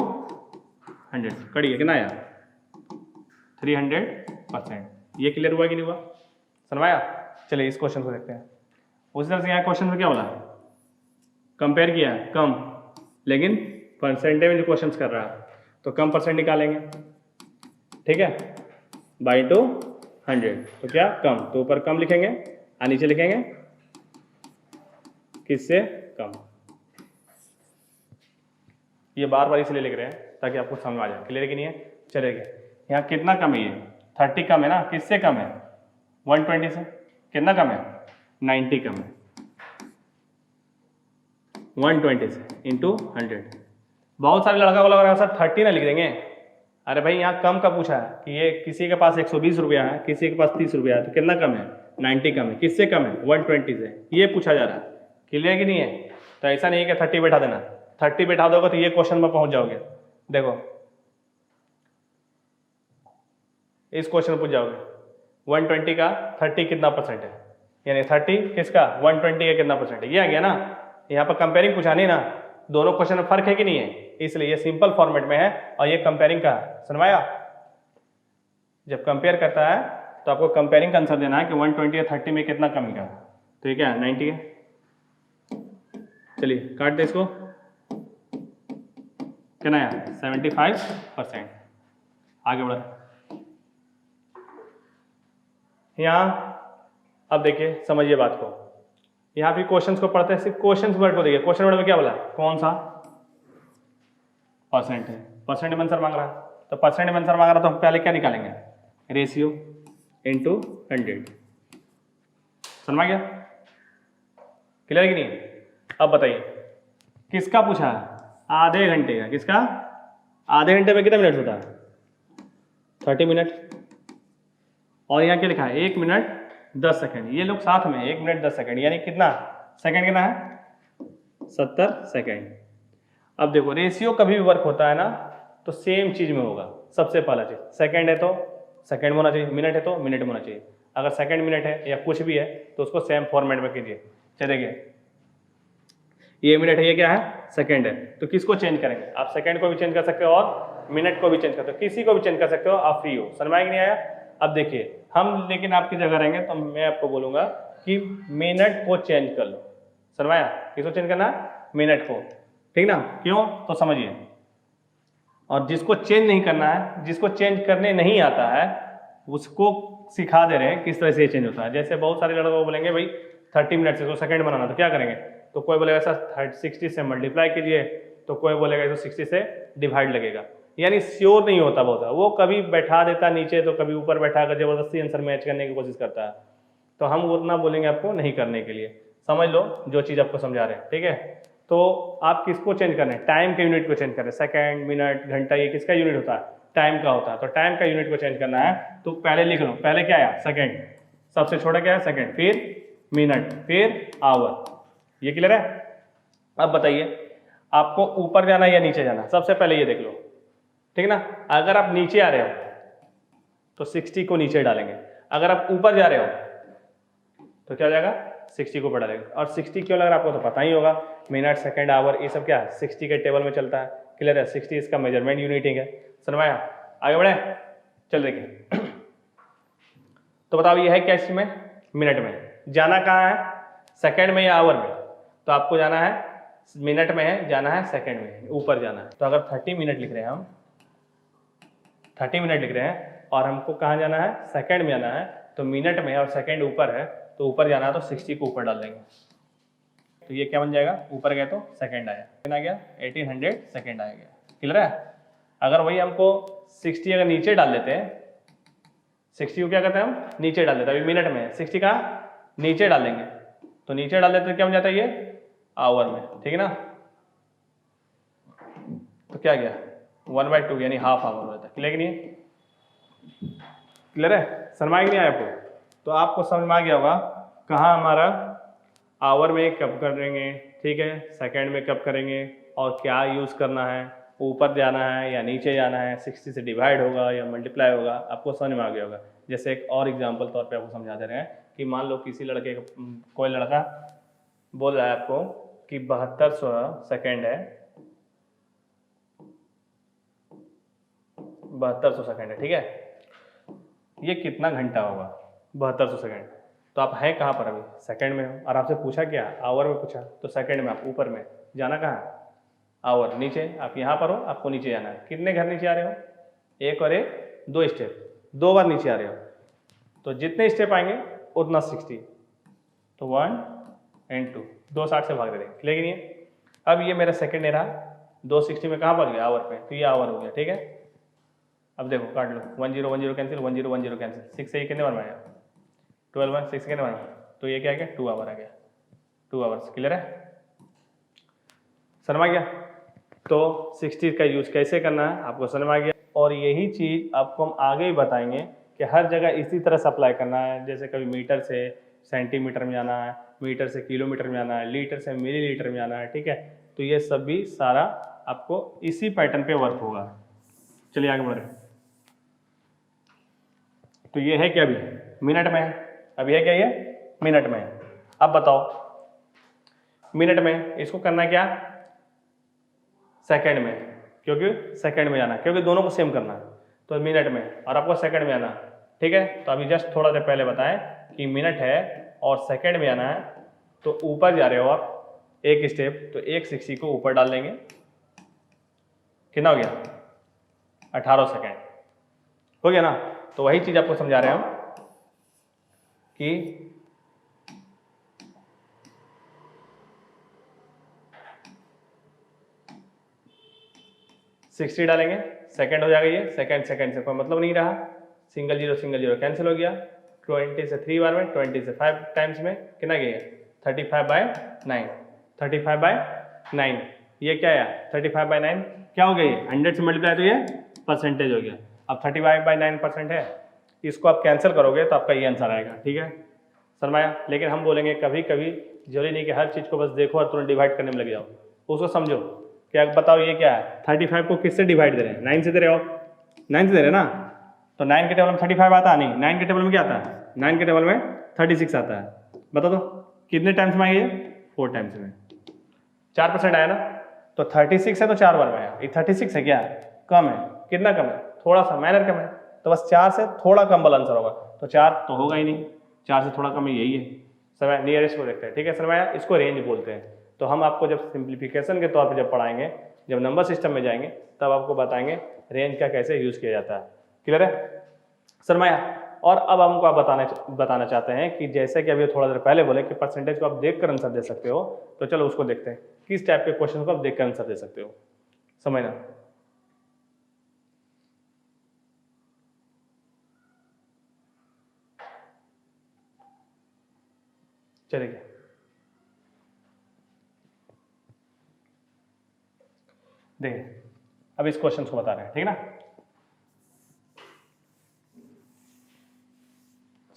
100 करिए, कितना आया 300%। ये क्लियर हुआ कि नहीं हुआ, समझाया। चलिए इस क्वेश्चन को देखते हैं। उसी तरह से यहाँ क्वेश्चन में क्या बोला, कंपेयर किया कम, लेकिन परसेंटेज में जो क्वेश्चन कर रहा है तो कम परसेंट निकालेंगे, ठीक है, बाई टू 100, तो क्या कम, तो ऊपर कम लिखेंगे और नीचे लिखेंगे किससे कम। ये बार बार इसलिए लिख रहे हैं ताकि आपको समझ आ जाए, क्लियर कि नहीं है। चलेगा, यहाँ कितना कम है, ये 30 कम है ना, किससे कम है, 120 से, कितना कम है, 90 कम है, 120 से इंटू 100। बहुत सारे लड़का को लग रहा है सर 30 ना लिख देंगे। अरे भाई यहाँ कम का पूछा है कि ये किसी के पास 120 रुपया है, किसी के पास 30 रुपया है, तो कितना कम है? 90 कम है। किससे कम है? 120 से। ये पूछा जा रहा है। क्लियर है कि नहीं है? तो ऐसा नहीं है कि 30 बैठा देना। 30 बैठा दोगे तो ये क्वेश्चन में पहुंच जाओगे। देखो इस क्वेश्चन में पूछ जाओगे 120 का 30 कितना परसेंट है, यानी 30 किसका 120 का कितना परसेंट है, ये आ गया ना। यहाँ पर कंपेयरिंग पूछा नहीं ना, दोनों क्वेश्चन में फर्क है कि नहीं है, इसलिए ये सिंपल फॉर्मेट में है और ये कंपेयरिंग का है। सुनवाया? जब कंपेयर करता है तो आपको कंपेयरिंग का आंसर देना है कि 120 या 30 में कितना कमी का। तो ये क्या है 90 है। चलिए काट दे इसको, कितना है 75%। आगे बढ़ा यहाँ। अब देखिए समझिए बात को, यहाँ भी क्वेश्चंस को पढ़ते हैं, सिर्फ क्वेश्चंस वर्ड को देखिए। क्वेश्चन वर्ड में क्या बोला, कौन सा परसेंट है, परसेंट में आंसर मांग रहा है, तो परसेंट में आंसर मांग रहा तो हम पहले क्या निकालेंगे, रेशियो इनटू 100। समझ गया? क्लियर है कि नहीं? अब बताइए किसका पूछा है, आधे घंटे का। किसका? आधे घंटे में कितने मिनट होता है, 30 मिनट। और यहाँ क्या लिखा है 1 मिनट 10 सेकंड। ये लोग साथ में 1 मिनट 10 सेकंड, यानी कितना सेकंड कितना है 70 सेकंड। अब देखो रेशियो कभी भी वर्क होता है ना तो सेम चीज में होगा। सबसे पहला चीज सेकंड है तो सेकंड में होना चाहिए, मिनट है तो मिनट में होना चाहिए। अगर सेकंड मिनट है या कुछ भी है तो उसको सेम फॉर्मेट में कीजिए। चलेगा, ये मिनट है, ये क्या है सेकंड है, तो किसको चेंज करेंगे आप? सेकंड को भी चेंज कर सकते हो और मिनट को भी चेंज कर सकते हो, किसी को भी चेंज कर सकते हो, आप फ्री हो। समझ में नहीं आया? अब देखिए हम लेकिन आपकी जगह रहेंगे तो मैं आपको बोलूंगा कि मिनट को चेंज कर लो। समझाया? किसको चेंज करना है? मिनट को। ठीक ना? क्यों? तो समझिए। और जिसको चेंज नहीं करना है, जिसको चेंज करने नहीं आता है, उसको सिखा दे रहे हैं किस तरह से ये चेंज होता है। जैसे बहुत सारे लड़कों को बोलेंगे भाई 30 मिनट से तो सेकंड बनाना, तो क्या करेंगे? तो कोई बोलेगा सर 60 से मल्टीप्लाई कीजिए, तो कोई बोलेगा 160 से डिवाइड लगेगा। यानी श्योर नहीं होता बहुत, वो कभी बैठा देता नीचे तो कभी ऊपर बैठा कर जबरदस्ती आंसर मैच करने की कोशिश करता है। तो हम उतना बोलेंगे आपको नहीं करने के लिए। समझ लो जो चीज़ आपको समझा रहे हैं। ठीक है? तो आप किसको चेंज कर रहे हैं? टाइम के यूनिट को चेंज कर रहे हैं। सेकंड, मिनट, घंटा, ये किसका यूनिट होता है? टाइम का होता है। तो टाइम का यूनिट को चेंज करना है तो पहले लिख लो, पहले क्या आया सेकंड, सबसे छोटा क्या है सेकंड, फिर मिनट, फिर आवर। ये क्लियर है? अब बताइए आपको ऊपर जाना या नीचे जाना? सबसे पहले ये देख लो, ठीक ना। अगर आप नीचे आ रहे हो तो 60 को नीचे डालेंगे, अगर आप ऊपर जा रहे हो तो क्या हो जाएगा 60 को ऊपर डालेंगे। और 60 क्यों लग रहा है आपको तो पता ही होगा, मिनट, सेकंड, आवर, ये सब क्या है 60 के टेबल में चलता है। क्लियर है? 60 इसका मेजरमेंट यूनिट है। समझाया? आगे बढ़े, चल देखिए। तो बताओ ये है क्या इसमें, मिनट में। जाना कहाँ है, सेकंड में या आवर में? तो आपको जाना है मिनट में है, जाना है सेकंड में, ऊपर जाना है। तो अगर 30 मिनट लिख रहे हैं हम, 30 मिनट लिख रहे हैं और हमको कहाँ जाना है, सेकंड में जाना है, तो मिनट में और सेकंड ऊपर है तो ऊपर जाना है तो 60 को ऊपर डाल देंगे। तो ये क्या बन जाएगा, ऊपर गए तो सेकंड आया, कितना गया 1800 सेकंड आ गया। क्लियर है? अगर वही हमको 60 अगर नीचे डाल देते हैं, 60 को क्या करते हैं हम नीचे डाल देते हैं, अभी मिनट में 60 का नीचे डाल देंगे, तो नीचे डाल देते क्या बन जाता है ये आवर में। ठीक है ना? तो क्या गया 1/2 यानी हाफ आवर होता है। क्लियर नहीं? क्लियर है? समझ नहीं आया आपको? तो आपको समझ में आ गया होगा कहाँ हमारा आवर में कब करेंगे, ठीक है, सेकंड में कब करेंगे और क्या यूज़ करना है, ऊपर जाना है या नीचे जाना है, 60 से डिवाइड होगा या मल्टीप्लाई होगा, आपको समझ में आ गया होगा। जैसे एक और एग्जांपल तौर पे आपको समझा दे रहे हैं कि मान लो किसी लड़के का, कोई लड़का बोल रहा है आपको कि 7200 सेकेंड है, 7200 सेकेंड है, ठीक है, ये कितना घंटा होगा 7200 सेकेंड। तो आप हैं कहाँ पर अभी, सेकंड में हो, और आपसे पूछा क्या आवर में पूछा, तो सेकंड में आप ऊपर में, जाना कहाँ है आवर, नीचे आप यहाँ पर हो, आपको नीचे जाना है। कितने घर नीचे आ रहे हो, एक और एक, 2 स्टेप, 2 बार नीचे आ रहे हो, तो जितने स्टेप आएंगे उतना 60, तो 1 और 2, 260 से भाग दे देंगे। लेकिन ये अब ये मेरा सेकंड है रहा, 260 में कहाँ पहुँच गया आवर पे, तो ये आवर हो गया। ठीक है? अब देखो काट लो, 10 10 कैंसिल, 10 10 कैंसिल, 6 से ये कितने बार में आया 12 बार, 6 कितने बार में, तो ये क्या आ गया 2 आवर आ गया, 2 आवर्स। क्लियर है? समझ में आ गया? तो 60 का यूज़ कैसे करना है आपको समझ में आ गया। और यही चीज़ आपको हम आगे ही बताएंगे कि हर जगह इसी तरह से अप्लाई करना है। जैसे कभी मीटर से सेंटीमीटर में आना है, मीटर से किलोमीटर में आना है, लीटर से मिलीलीटर में आना है, ठीक है। तो ये सब भी सारा आपको इसी पैटर्न पे वर्क होगा। चलिए आगे बढ़ रहे हैं। तो ये है क्या, अभी मिनट में है, अभी है क्या ये मिनट में है। अब बताओ मिनट में इसको करना क्या, सेकंड में, क्योंकि सेकंड में जाना, क्योंकि दोनों को सेम करना है। तो मिनट में और आपको सेकंड में आना, ठीक है। तो अभी जस्ट थोड़ा देर पहले बताएं कि मिनट है और सेकंड में आना है, तो ऊपर जा रहे हो आप एक स्टेप, तो 160 को ऊपर डाल देंगे, कितना हो गया 18 सेकेंड हो गया ना। तो वही चीज आपको समझा रहे हैं हम कि सिक्सटी डालेंगे, सेकंड हो जाएगा ये, सेकंड से कोई मतलब नहीं रहा, सिंगल जीरो कैंसिल हो गया। 20 से 3 बार में, 20 से 5 टाइम्स में कितना गया 35/9, 35/9। ये क्या है 35/9 क्या हो गया, ये 100 से मल्टीप्लाई तो ये परसेंटेज हो गया। अब 35/9% है, इसको आप कैंसिल करोगे तो आपका ये आंसर आएगा, ठीक है सरमाया। लेकिन हम बोलेंगे कभी कभी जरूरी नहीं कि हर चीज़ को बस देखो और तुरंत डिवाइड करने में लग जाओ, उसको समझो। क्या बताओ ये क्या है, 35 को किससे डिवाइड दे रहे हैं, 9 से दे रहे हो, 9 से दे रहे हैं ना। तो 9 के टेबल में 35 आता नहीं, 9 के टेबल में क्या आता है, 9 के टेबल में 36 आता है। बता दो कितने टाइम्स में आएगी, 4 टाइम्स में, 4% आया ना। तो 36 है तो 4 बार में आया, ये 36 है क्या, कम है, कितना कम है, थोड़ा सा माइनर कम है, तो बस 4 से थोड़ा कम वाला आंसर होगा। तो 4 तो होगा ही नहीं, 4 से थोड़ा कम यही है समय, नियरेस्ट को देखते हैं, ठीक है सरमाया। इसको रेंज बोलते हैं। तो हम आपको जब सिंप्लीफिकेशन के तौर पर जब पढ़ाएंगे, जब नंबर सिस्टम में जाएंगे, तब आपको बताएंगे रेंज का कैसे यूज़ किया जाता है। क्लियर है सरमाया। और अब हमको आप बताना चाहते हैं कि जैसे कि अभी थोड़ा देर पहले बोले कि परसेंटेज को आप देखकर आंसर दे सकते हो, तो चलो उसको देखते हैं, किस टाइप के क्वेश्चन को आप देखकर आंसर दे सकते हो, समझना। चलिए देखिए अब इस क्वेश्चन को बता रहे हैं, ठीक है ना,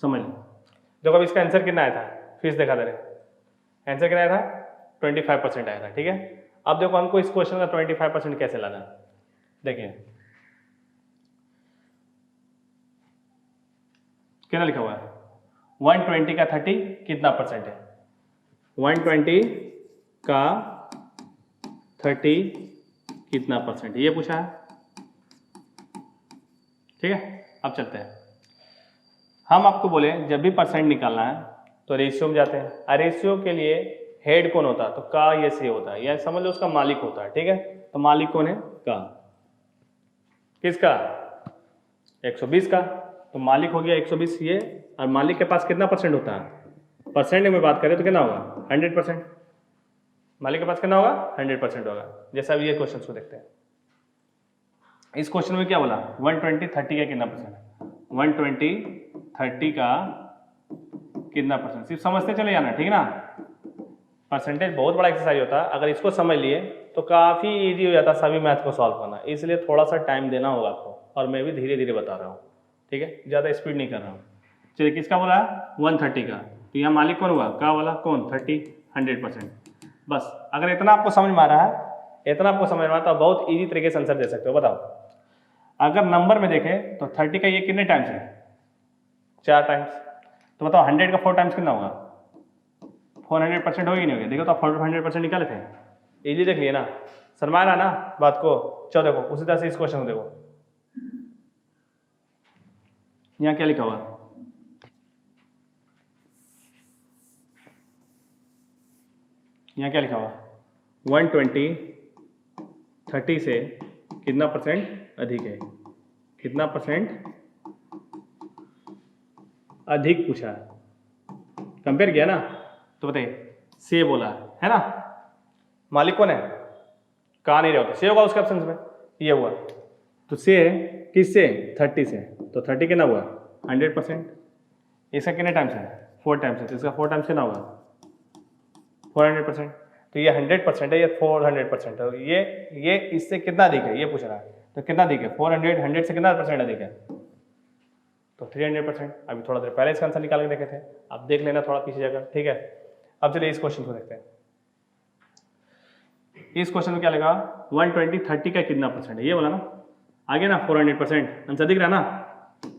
समझ लो। देखो अब इसका आंसर कितना आया था, फिर देखा दे रहे, आंसर कितना आया था 25% आया था, ठीक है। अब देखो हमको इस क्वेश्चन का 25% कैसे लाना, देखिए कितना लिखा हुआ है, 120 का 30 कितना परसेंट है, 120 का 30 कितना परसेंट, ये पूछा है, ठीक है। अब चलते हैं, हम आपको बोले जब भी परसेंट निकालना है तो रेशियो में जाते हैं, और रेशियो के लिए हेड कौन होता है, तो का ये से होता है, या समझ लो उसका मालिक होता है, ठीक है। तो मालिक कौन है, का, किसका 120 का, तो मालिक हो गया 120 ये, और मालिक के पास कितना परसेंट होता है, परसेंट में बात करें तो कितना होगा 100%, मालिक के पास कितना होगा 100% होगा। जैसा अब ये क्वेश्चन को देखते हैं, इस क्वेश्चन में क्या बोला 120 30 का कितना परसेंट है, 120 30 का कितना परसेंट, सिर्फ समझते चले जाना, ठीक है ना। परसेंटेज बहुत बड़ा एक्सरसाइज होता है, अगर इसको समझ लिए तो काफ़ी इजी हो जाता है सभी मैथ को सॉल्व करना, इसलिए थोड़ा सा टाइम देना होगा आपको, और मैं भी धीरे धीरे बता रहा हूँ, ठीक है, ज़्यादा स्पीड नहीं कर रहा हूँ। चलिए किसका बोला 130 का, तो यहाँ मालिक कौन हुआ, का वाला कौन 30 100%। बस अगर इतना आपको समझ में आ रहा है, इतना आपको समझ में आता है, बहुत ईजी तरीके से आंसर दे सकते हो। बताओ अगर नंबर में देखें तो 30 का ये कितने टाइम्स है, 4 टाइम्स, तो बताओ 100 का 4 टाइम्स कितना होगा, 400% हो ही नहीं हो गया। देखो तो 400% निकाले थे, इजी देख लिए ना, शर्मा रहा ना बात को। चलो देखो उसी तरह से इस क्वेश्चन को देखो, यहाँ क्या लिखा हुआ, यहाँ क्या लिखा हुआ 120 30 से कितना परसेंट अधिक है, कितना परसेंट अधिक पूछा है, कंपेयर किया ना, तो बताइए से बोला है ना, मालिक कौन है, कहा नहीं रहा होता, से होगा उसके ऑप्शन में, ये हुआ, तो से किससे 30 से, तो 30 कितना हुआ 100%, इसका कितने टाइम्स है 4 टाइम्स है, तो इसका 4 टाइम्स कितना होगा 400%। तो ये 100% है, ये 400% है, ये इससे कितना अधिक है ये पूछ रहा है। तो कितना अधिक है 400, 100 से कितना % अधिक है, तो 300%। अभी थोड़ा देर पहले इसका आंसर निकाल के देखे थे, आप देख लेना थोड़ा पीछे जाकर, ठीक है। अब चलिए इस क्वेश्चन को देखते हैं। इस क्वेश्चन में क्या लगा, 120 30 का कितना % है, ये बोला ना, आगे ना 400%, आंसर दिख रहा है ना।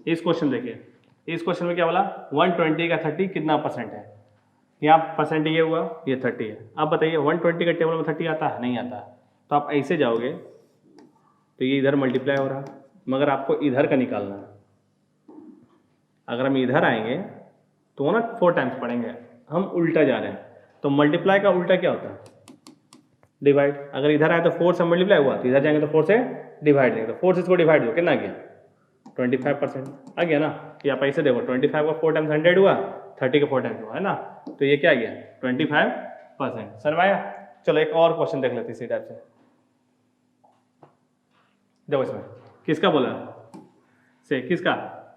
इस क्वेश्चन देखिए, इस क्वेश्चन में क्या बोला, 120 का 30 कितना % है, यहाँ परसेंट ये हुआ, ये 30 है। अब बताइए 120 का टेबल में 30 आता है, नहीं आता। तो आप ऐसे जाओगे तो ये इधर मल्टीप्लाई हो रहा, मगर आपको इधर का निकालना है। अगर हम इधर आएंगे तो ना 4 टाइम्स पढ़ेंगे, हम उल्टा जा रहे हैं। तो मल्टीप्लाई का उल्टा क्या होता है, डिवाइड। अगर इधर आए तो 4 से मल्टीप्लाई हुआ, तो इधर जाएंगे तो 4 से डिवाइड देंगे। तो 4 से इसको डिवाइड दो, कितना आ गया 25% आ गया ना। ये आप ऐसे देखो 25 का 4 टाइम्स 100 हुआ, 30 का 4 टाइम्स हुआ, है ना। तो ये क्या गया 25%। समझ में आया। चलो एक और क्वेश्चन देख लेते इसी टाइप से। देखो इसमें किसका बोला से, किसका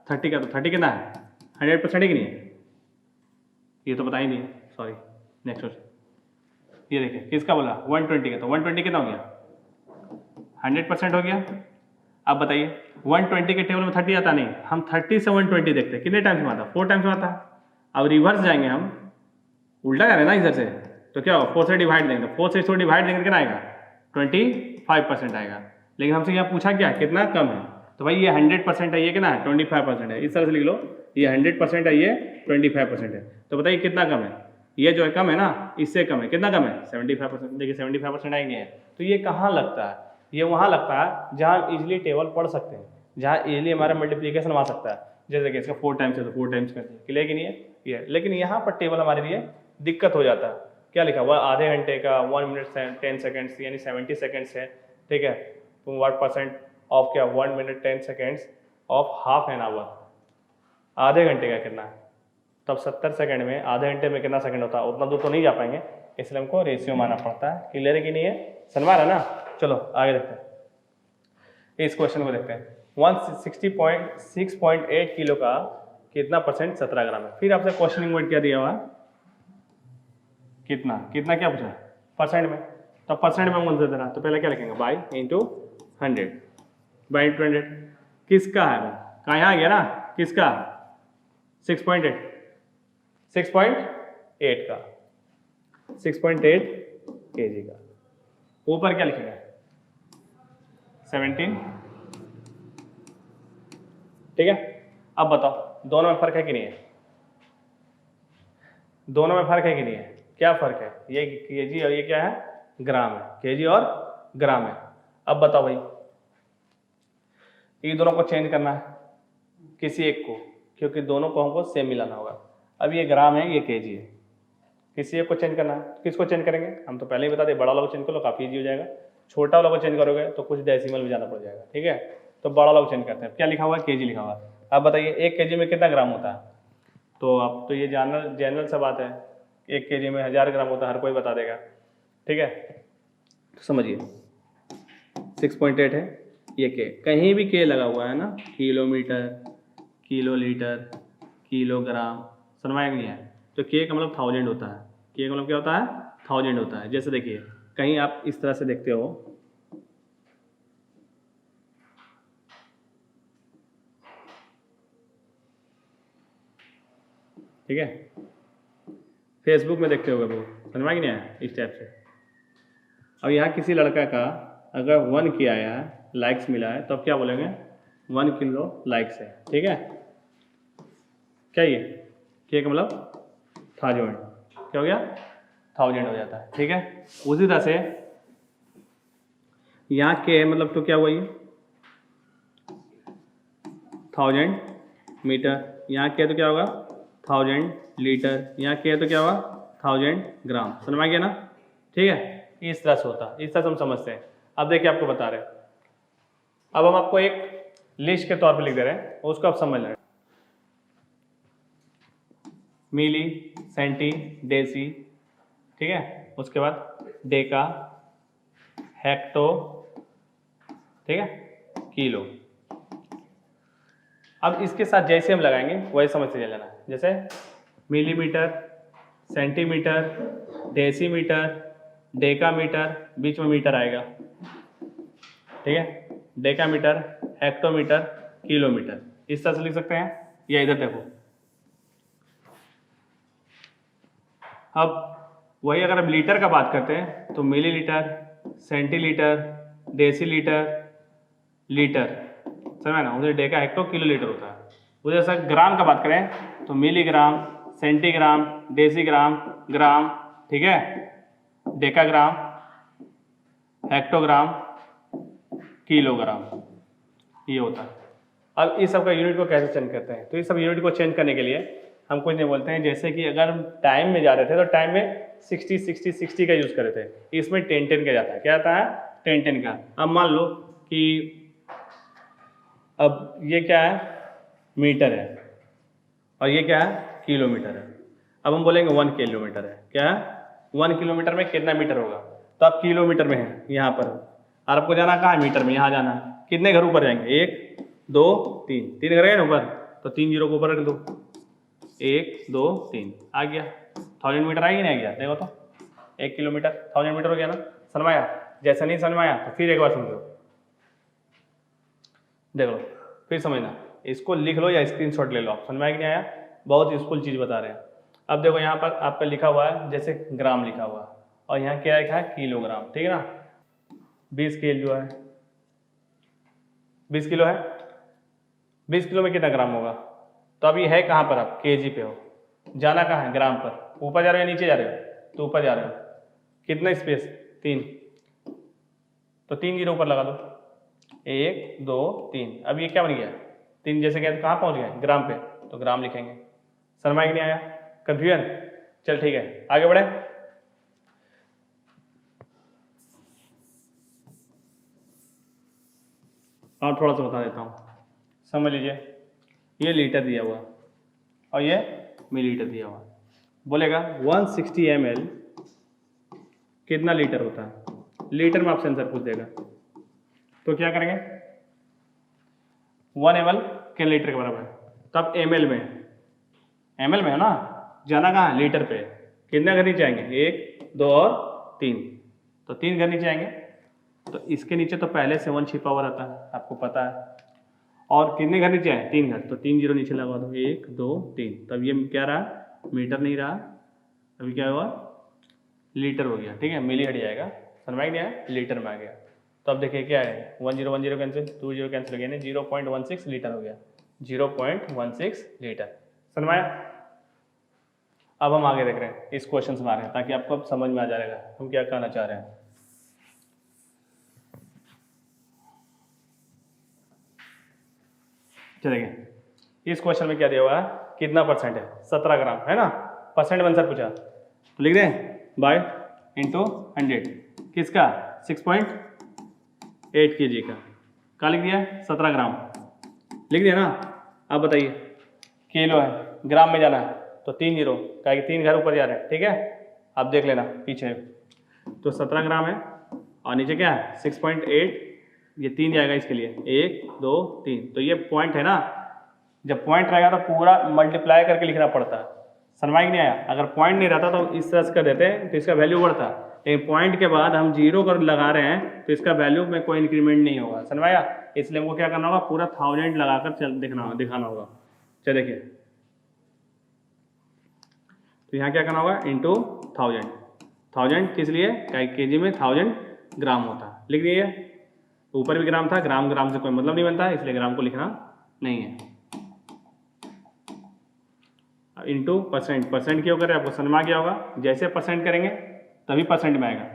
30 का, तो 30 कितना है 100% है कि नहीं है, ये तो बता ही नहीं है, सॉरी। नेक्स्ट क्वेश्चन ये देखिए, किसका बोला 120 का, तो 120 कितना हो गया 100% हो गया। अब बताइए 120 के टेबल में 30 आता नहीं, हम 30 से 120 देखते हैं कितने टाइम्स में आता है, 4 टाइम्स में आता है। अब रिवर्स जाएंगे हम, उल्टा करें ना इधर से, तो क्या होगा 4 से डिवाइड देंगे, 4 से इसको डिवाइड देंगे कितना आएगा 25% आएगा। लेकिन हमसे यहाँ पूछा क्या कितना कम है, तो भाई ये 100% है, ये कितना है 25% है। इस तरह से लिख लो, ये 100% है, ये 25% है। तो बताइए कितना कम है, ये जो है कम है ना, इससे कम है, कितना कम है 75%। देखिए 75% आएंगे हैं। तो ये कहाँ लगता है, ये वहाँ लगता है जहाँ हम इजीली टेबल पढ़ सकते हैं, जहाँ इजीली हमारा मल्टीप्लिकेशन आ सकता है। जैसे कि इसका 4 टाइम्स है तो 4 टाइम्स कर दिए, क्लियर कि नहीं है ये। लेकिन यहाँ पर टेबल हमारे लिए दिक्कत हो जाता है। क्या लिखा हुआ आधे घंटे का 1 मिनट 10 सेकेंड्स यानी 70 सेकेंड्स है, ठीक है। तो व्हाट % ऑफ क्या 1 minute 10 seconds of half an hour, आधे घंटे का कितना है। तब 70 सेकंड में आधे घंटे में कितना सेकंड होता है, उतना दूर तो नहीं जा पाएंगे, इसलिए हमको रेशियो मानना पड़ता है। क्लियर है कि नहीं है, समझ है ना। चलो आगे देखते हैं, इस क्वेश्चन को देखते हैं। 160.6.8 किलो का कितना % 17 ग्राम है। फिर आपसे क्वेश्चनिंग वर्ड क्या दिया हुआ, कितना कितना क्या पूछा % में। तो % में कौन सा दे रहा, तो पहले क्या लिखेंगे बाई इंटू 100, बाई इंटू 100। किसका है, कहाँ यहाँ आ गया ना, किसका 6.8 का 6.8 kg का। ऊपर क्या लिखेंगे 17, ठीक है। अब बताओ दोनों में फर्क है कि नहीं है, दोनों में फर्क है कि नहीं है, क्या फर्क है, ये केजी और ये क्या है ग्राम है, केजी और ग्राम है। अब बताओ भाई, ये दोनों को चेंज करना है किसी एक को, क्योंकि दोनों को हमको सेम मिलाना होगा। अब ये ग्राम है, ये केजी है, किसी एक को चेंज करना है। किसको चेंज करेंगे, हम तो पहले ही बता दें, बड़ा वाला को चेंज कर लो काफ़ी ईजी हो जाएगा, छोटा वाला को चेंज करोगे तो कुछ डेसिमल में जाना पड़ जाएगा, ठीक है। तो बड़ा वाला को चेंज करते हैं। क्या लिखा हुआ है, केजी लिखा हुआ है। अब बताइए 1 केजी में कितना ग्राम होता है, तो अब तो ये जनरल सा बात है, 1 केजी में 1000 ग्राम होता है, हर कोई बता देगा, ठीक है। तो समझिए 6.8 है, ये के कहीं भी के लगा हुआ है ना, किलोमीटर, किलो लीटर, किलोग्राम, समझ नहीं है। तो के का मतलब 1000 होता है, के का मतलब क्या होता है 1000 होता है। जैसे देखिए कहीं आप इस तरह से देखते हो, ठीक है, फेसबुक में देखते होगे वो, समझ में नहीं आया इस टाइप से। अब यहाँ किसी लड़का का अगर 1 के आया है, लाइक्स मिला है, तो अब क्या बोलेंगे 1 किलो लाइक्स है, ठीक है। क्या ये के का मतलब 1000, क्या हो गया 1000 हो जाता है, ठीक है। उसी तरह से यहाँ के है मतलब, तो क्या हुआ ये 1000 मीटर, यहाँ के तो क्या होगा 1000 लीटर, यहाँ के तो क्या होगा 1000 ग्राम, समझ में आ गया ना, ठीक है। इस तरह से होता है, इस तरह से हम समझते हैं। अब देखिए आपको बता रहे हैं, अब हम आपको एक लिस्ट के तौर पे लिख दे रहे हैं, उसको आप समझ लें। मिली, सेंटी, डेसी, ठीक है। उसके बाद डेका, हेक्टो, ठीक है, किलो। अब इसके साथ जैसे हम लगाएंगे वही समझ से लेना है। जैसे मिलीमीटर, सेंटीमीटर, डेसीमीटर, डेकामीटर, बीच में मीटर आएगा, ठीक है, डेकामीटर, हेक्टोमीटर, किलोमीटर, इस तरह से लिख सकते हैं। या इधर देखो, अब वही अगर हम लीटर का बात करते हैं तो मिलीलीटर, सेंटीलीटर, डेसीलीटर, लीटर, समझ ना, उधर डेका हेक्टो किलोलीटर होता है। उधर से ग्राम का बात करें तो मिलीग्राम, सेंटीग्राम, डेसीग्राम, ग्राम, ठीक है, डेकाग्राम, हेक्टोग्राम, किलोग्राम, ये होता है। अब इस सब का यूनिट को कैसे चेंज करते हैं? तो इस सब यूनिट को चेंज करने के लिए हम कुछ नहीं बोलते हैं, जैसे कि अगर हम टाइम में जा रहे थे तो टाइम में 60 60 60 का यूज़ कर रहे थे, इसमें 10 10 का जाता है। क्या आता है? 10 10 का। अब मान लो कि अब ये क्या है? मीटर है, और ये क्या है? किलोमीटर है। अब हम बोलेंगे 1 किलोमीटर है। क्या है? 1 किलोमीटर में कितना मीटर होगा? तो आप किलोमीटर में है यहाँ पर, और आपको जाना कहाँ है? मीटर में। यहाँ जाना है। कितने घर ऊपर जाएंगे? 1 2 3, 3 घर गए ना ऊपर, तो 3 जीरो को ऊपर रख दो। 1 2 3 आ गया। 1000 मीटर आ गया नहीं आ गया? देखो तो 1 किलोमीटर 1000 मीटर हो गया ना। समझ में आया? जैसा नहीं समझ में आया तो फिर एक बार समझो, देख लो, फिर समझना। इसको लिख लो या स्क्रीनशॉट ले लो आप। समझ में आया कि नहीं आया? बहुत यूजफुल चीज़ बता रहे हैं। अब देखो यहाँ पर आपका लिखा हुआ है जैसे ग्राम लिखा हुआ है, और यहाँ क्या लिखा है? किलोग्राम, ठीक है ना। 20 किलो है, 20 किलो है, 20 किलो में कितना ग्राम होगा? तो अभी है कहाँ पर? आप केजी पे हो, जाना कहाँ है? ग्राम पर। ऊपर जा रहे हो नीचे जा रहे हो? तो ऊपर जा रहे हो। कितना स्पेस? 3, तो 3 जीरो ऊपर लगा दो। 1 2 3। अब ये क्या बन गया? 3 जैसे गए तो कहाँ पहुँच गए? ग्राम पे, तो ग्राम लिखेंगे। समझ में नहीं आया? कंफ्यूजन? चल ठीक है, आगे बढ़े। और थोड़ा सा बता देता हूँ, समझ लीजिए। ये लीटर दिया हुआ और ये मिलीलीटर दिया हुआ। बोलेगा 160 ml कितना लीटर होता है? लीटर में आपसे आंसर पूछ देगा, तो क्या करेंगे? 1 ml कितने लीटर के बराबर है? तो अब ml में है ना, जाना कहाँ है? लीटर पे। कितने घर नीचे आएंगे? 1 2 और 3, तो 3 घर नीचे आएंगे। तो इसके नीचे तो पहले से 1 छिपा हुआ रहता है, आपको पता है। और कितने घर नीचे आए? 3 घर, तो 3 जीरो नीचे लगा दो। 1 2 3, तब ये क्या रहा? मीटर नहीं रहा, अभी क्या हुआ? लीटर हो गया, ठीक है। मिली हट जाएगा, समझ में आया? लीटर में आ गया। तो अब देखिए क्या है? 1 0 1 0 कैंसिल, 2 0 कैंसिल हो गया, 0.16 लीटर हो गया। 0.16 लीटर, समझ में आया? अब हम आगे देख रहे हैं, इस क्वेश्चन में आ रहे हैं, ताकि आपको अब समझ में आ जाएगा हम क्या कहना चाह रहे हैं। चलिए, इस क्वेश्चन में क्या दिया हुआ है? कितना परसेंट है? 17 ग्राम है ना। परसेंट में आंसर पूछा तो लिख दें बाय इंटू 100। किसका? 6.8 kg का लिख दिया। 17 ग्राम लिख दिया ना। अब बताइए, किलो है, ग्राम में जाना है तो 3 जीरो, क्या 3 घर ऊपर जा रहे हैं, ठीक है। आप देख लेना पीछे, तो 17 ग्राम है, और नीचे क्या है? 6.8, ये 3 जाएगा इसके लिए। 1 2 3, तो ये पॉइंट है ना। जब पॉइंट रहेगा तो पूरा मल्टीप्लाई करके लिखना पड़ता है। समझ नहीं आया? अगर पॉइंट नहीं रहता तो इस तरह से कर देते हैं तो इसका वैल्यू बढ़ता, लेकिन पॉइंट के बाद हम जीरो कर लगा रहे हैं तो इसका वैल्यू में कोई इंक्रीमेंट नहीं होगा। समझ आया? इसलिए हमको क्या करना होगा? पूरा 1000 लगाकर दिखाना होगा। चलिए देखिए, तो यहाँ क्या करना होगा? इंटू 1000 किस लिए? केजी में 1000 ग्राम होता है। लिख दिए, ऊपर भी ग्राम था, ग्राम से कोई मतलब नहीं बनता है, इसलिए ग्राम को लिखना नहीं है। इंटू परसेंट क्यों करें? आपको समझ में आ गया होगा। जैसे परसेंट करेंगे तभी परसेंट में आएगा,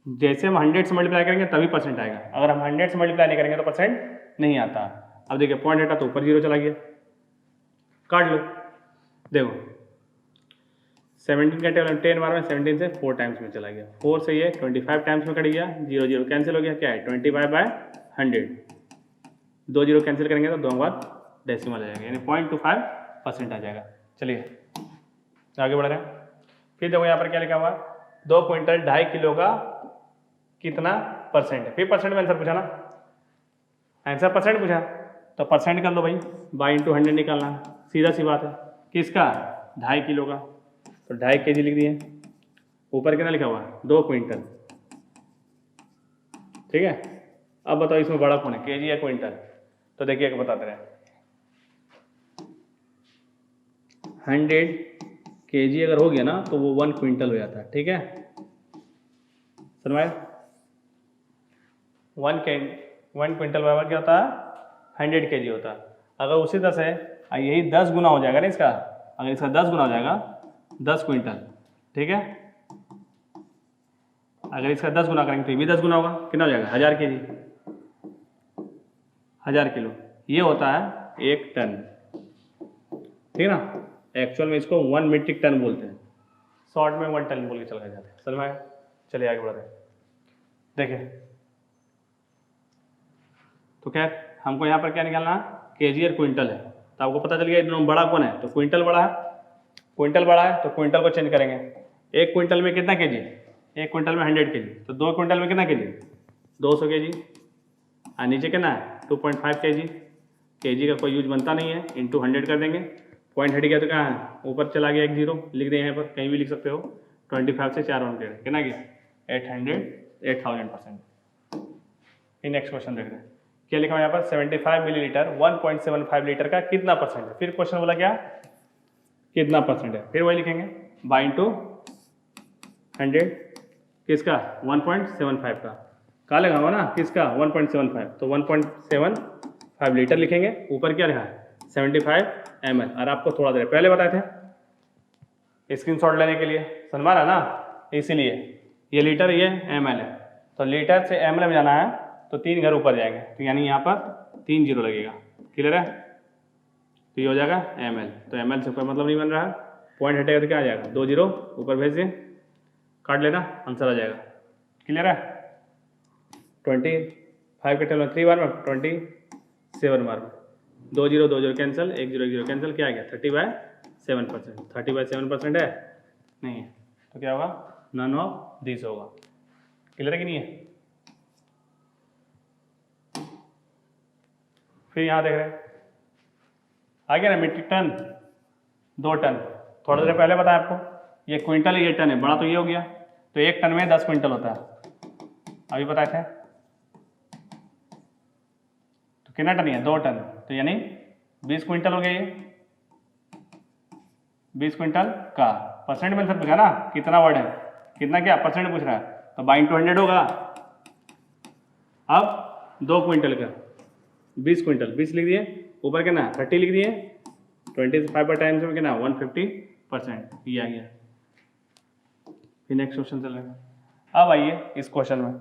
जैसे हम 100 से मल्टीप्लाई करेंगे तभी परसेंट आएगा। अगर हम 100 से मल्टीप्लाई नहीं करेंगे तो परसेंट नहीं आता। अब देखिए, पॉइंट हटा तो ऊपर जीरो चला गया, काट लो। देखो 17 का टेबल 10 बार में 17 से 4 टाइम्स में चला गया, 4 से ये 25 टाइम्स में कट गया, 0 0 कैंसिल हो गया। क्या है? 25/100। 2 जीरो कैंसिल करेंगे तो 2 बाद डेसिमल आ जाएगा, यानी 0.25% आ जाएगा। चलिए आगे बढ़ रहे हैं। फिर देखो यहाँ पर क्या लिखा हुआ है? 2 क्विंटल 2.5 किलो का कितना परसेंट है? फिर परसेंट में आंसर पूछा ना, आंसर परसेंट पूछा तो परसेंट कर लो भाई, बाई इंटू 100 निकालना है, सीधा सी बात है। किसका? 2.5 किलो का, तो 2.5 kg लिख दिए। ऊपर कितना लिखा हुआ है 2 क्विंटल, ठीक है। अब बताओ इसमें बड़ा कौन है, केजी या क्विंटल? तो देखिए बताते रहे, 100 केजी अगर हो गया ना तो वो 1 क्विंटल हो जाता है, ठीक है। समझ 1 क्विंटल बराबर क्या होता है 100 केजी होता है। अगर उसी तरह से यही 10 गुना हो जाएगा ना इसका, अगर इसका 10 गुना हो जाएगा 10 क्विंटल, ठीक है। अगर इसका 10 गुना करेंगे तो ये भी 10 गुना होगा, कितना हो जाएगा 1000 केजी, 1000 किलो, ये होता है 1 टन, ठीक है ना। एक्चुअल में इसको 1 मीट्रिक टन बोलते हैं, शॉर्ट में 1 टन बोल के चले जाते हैं। समझ में आया? चलिए आगे बढ़ते हैं। देखिए तो खैर हमको यहाँ पर क्या निकालना है, केजी और क्विंटल है। तो आपको पता चल गया दोनों बड़ा कौन है, तो क्विंटल बड़ा है। क्विंटल बड़ा है तो क्विंटल को चेंज करेंगे। 1 क्विंटल में कितना केजी, 1 क्विंटल में 100 केजी, तो 2 क्विंटल में कितना केजी 200 केजी, और नीचे कितना है 2.5 केजी। केजी का कोई यूज बनता नहीं है, इंटू 100 कर देंगे। पॉइंट हट गया तो कहाँ है, ऊपर चला गया, 1 0 लिख दें यहाँ पर, कहीं भी लिख सकते हो। 25 से 4 1 कितना गया 8000%। फिर नेक्स्ट क्वेश्चन देख रहे हैं, क्या लिखा है यहाँ पर 75 मिलीलीटर 1.75 लीटर का कितना परसेंट है। फिर क्वेश्चन बोला क्या कितना परसेंट है, फिर वही लिखेंगे बाई इंटू 100 किसका 1.75 का लगा हुआ ना, किसका 1.75, तो 1.75 लीटर लिखेंगे। ऊपर क्या लिखा है 75 ml, और आपको थोड़ा देर पहले बताए थे स्क्रीनशॉट लेने के लिए, समझ रहा ना, इसीलिए ये लीटर ये ml है। तो लीटर से ml में जाना है तो 3 घर ऊपर जाएंगे, तो यानी यहाँ पर 3 जीरो लगेगा, क्लियर है। तो ये हो जाएगा ml, तो ml से कोई मतलब नहीं बन रहा है। पॉइंट हटेगा तो क्या आ जाएगा 2 जीरो ऊपर भेज दें, काट लेना, आंसर आ जाएगा, क्लियर है। 25 के टेबल में 3 बार में 27 बार में 2 जीरो कैंसिल, 1 0 कैंसिल, क्या आ गया 30/7%। 30/7% है नहीं है, तो क्या होगा नन ऑफ दिस होगा, क्लियर है कि नहीं है। फिर यहाँ देख रहे हैं आ गया ना मीट्रिक टन 2 टन, थोड़ा देर पहले बताया आपको, ये क्विंटल ये टन है, बड़ा तो ये हो गया, तो 1 टन में 10 क्विंटल होता है, अभी बताए थे। तो कितना टन है 2 टन, तो यानी 20 क्विंटल हो गया ये, 20 क्विंटल का परसेंट में पूछा ना, कितना वर्ड है, कितना क्या परसेंट पूछ रहा है, तो बाई इंटू 100 होगा। अब 2 क्विंटल का 20 क्विंटल 20 लिख दिए, ऊपर कितना 30 लिख दिए, 25/10 में कितना 150%, ये आ गया। फिर नेक्स्ट क्वेश्चन चल रहा है। अब आइए इस क्वेश्चन में,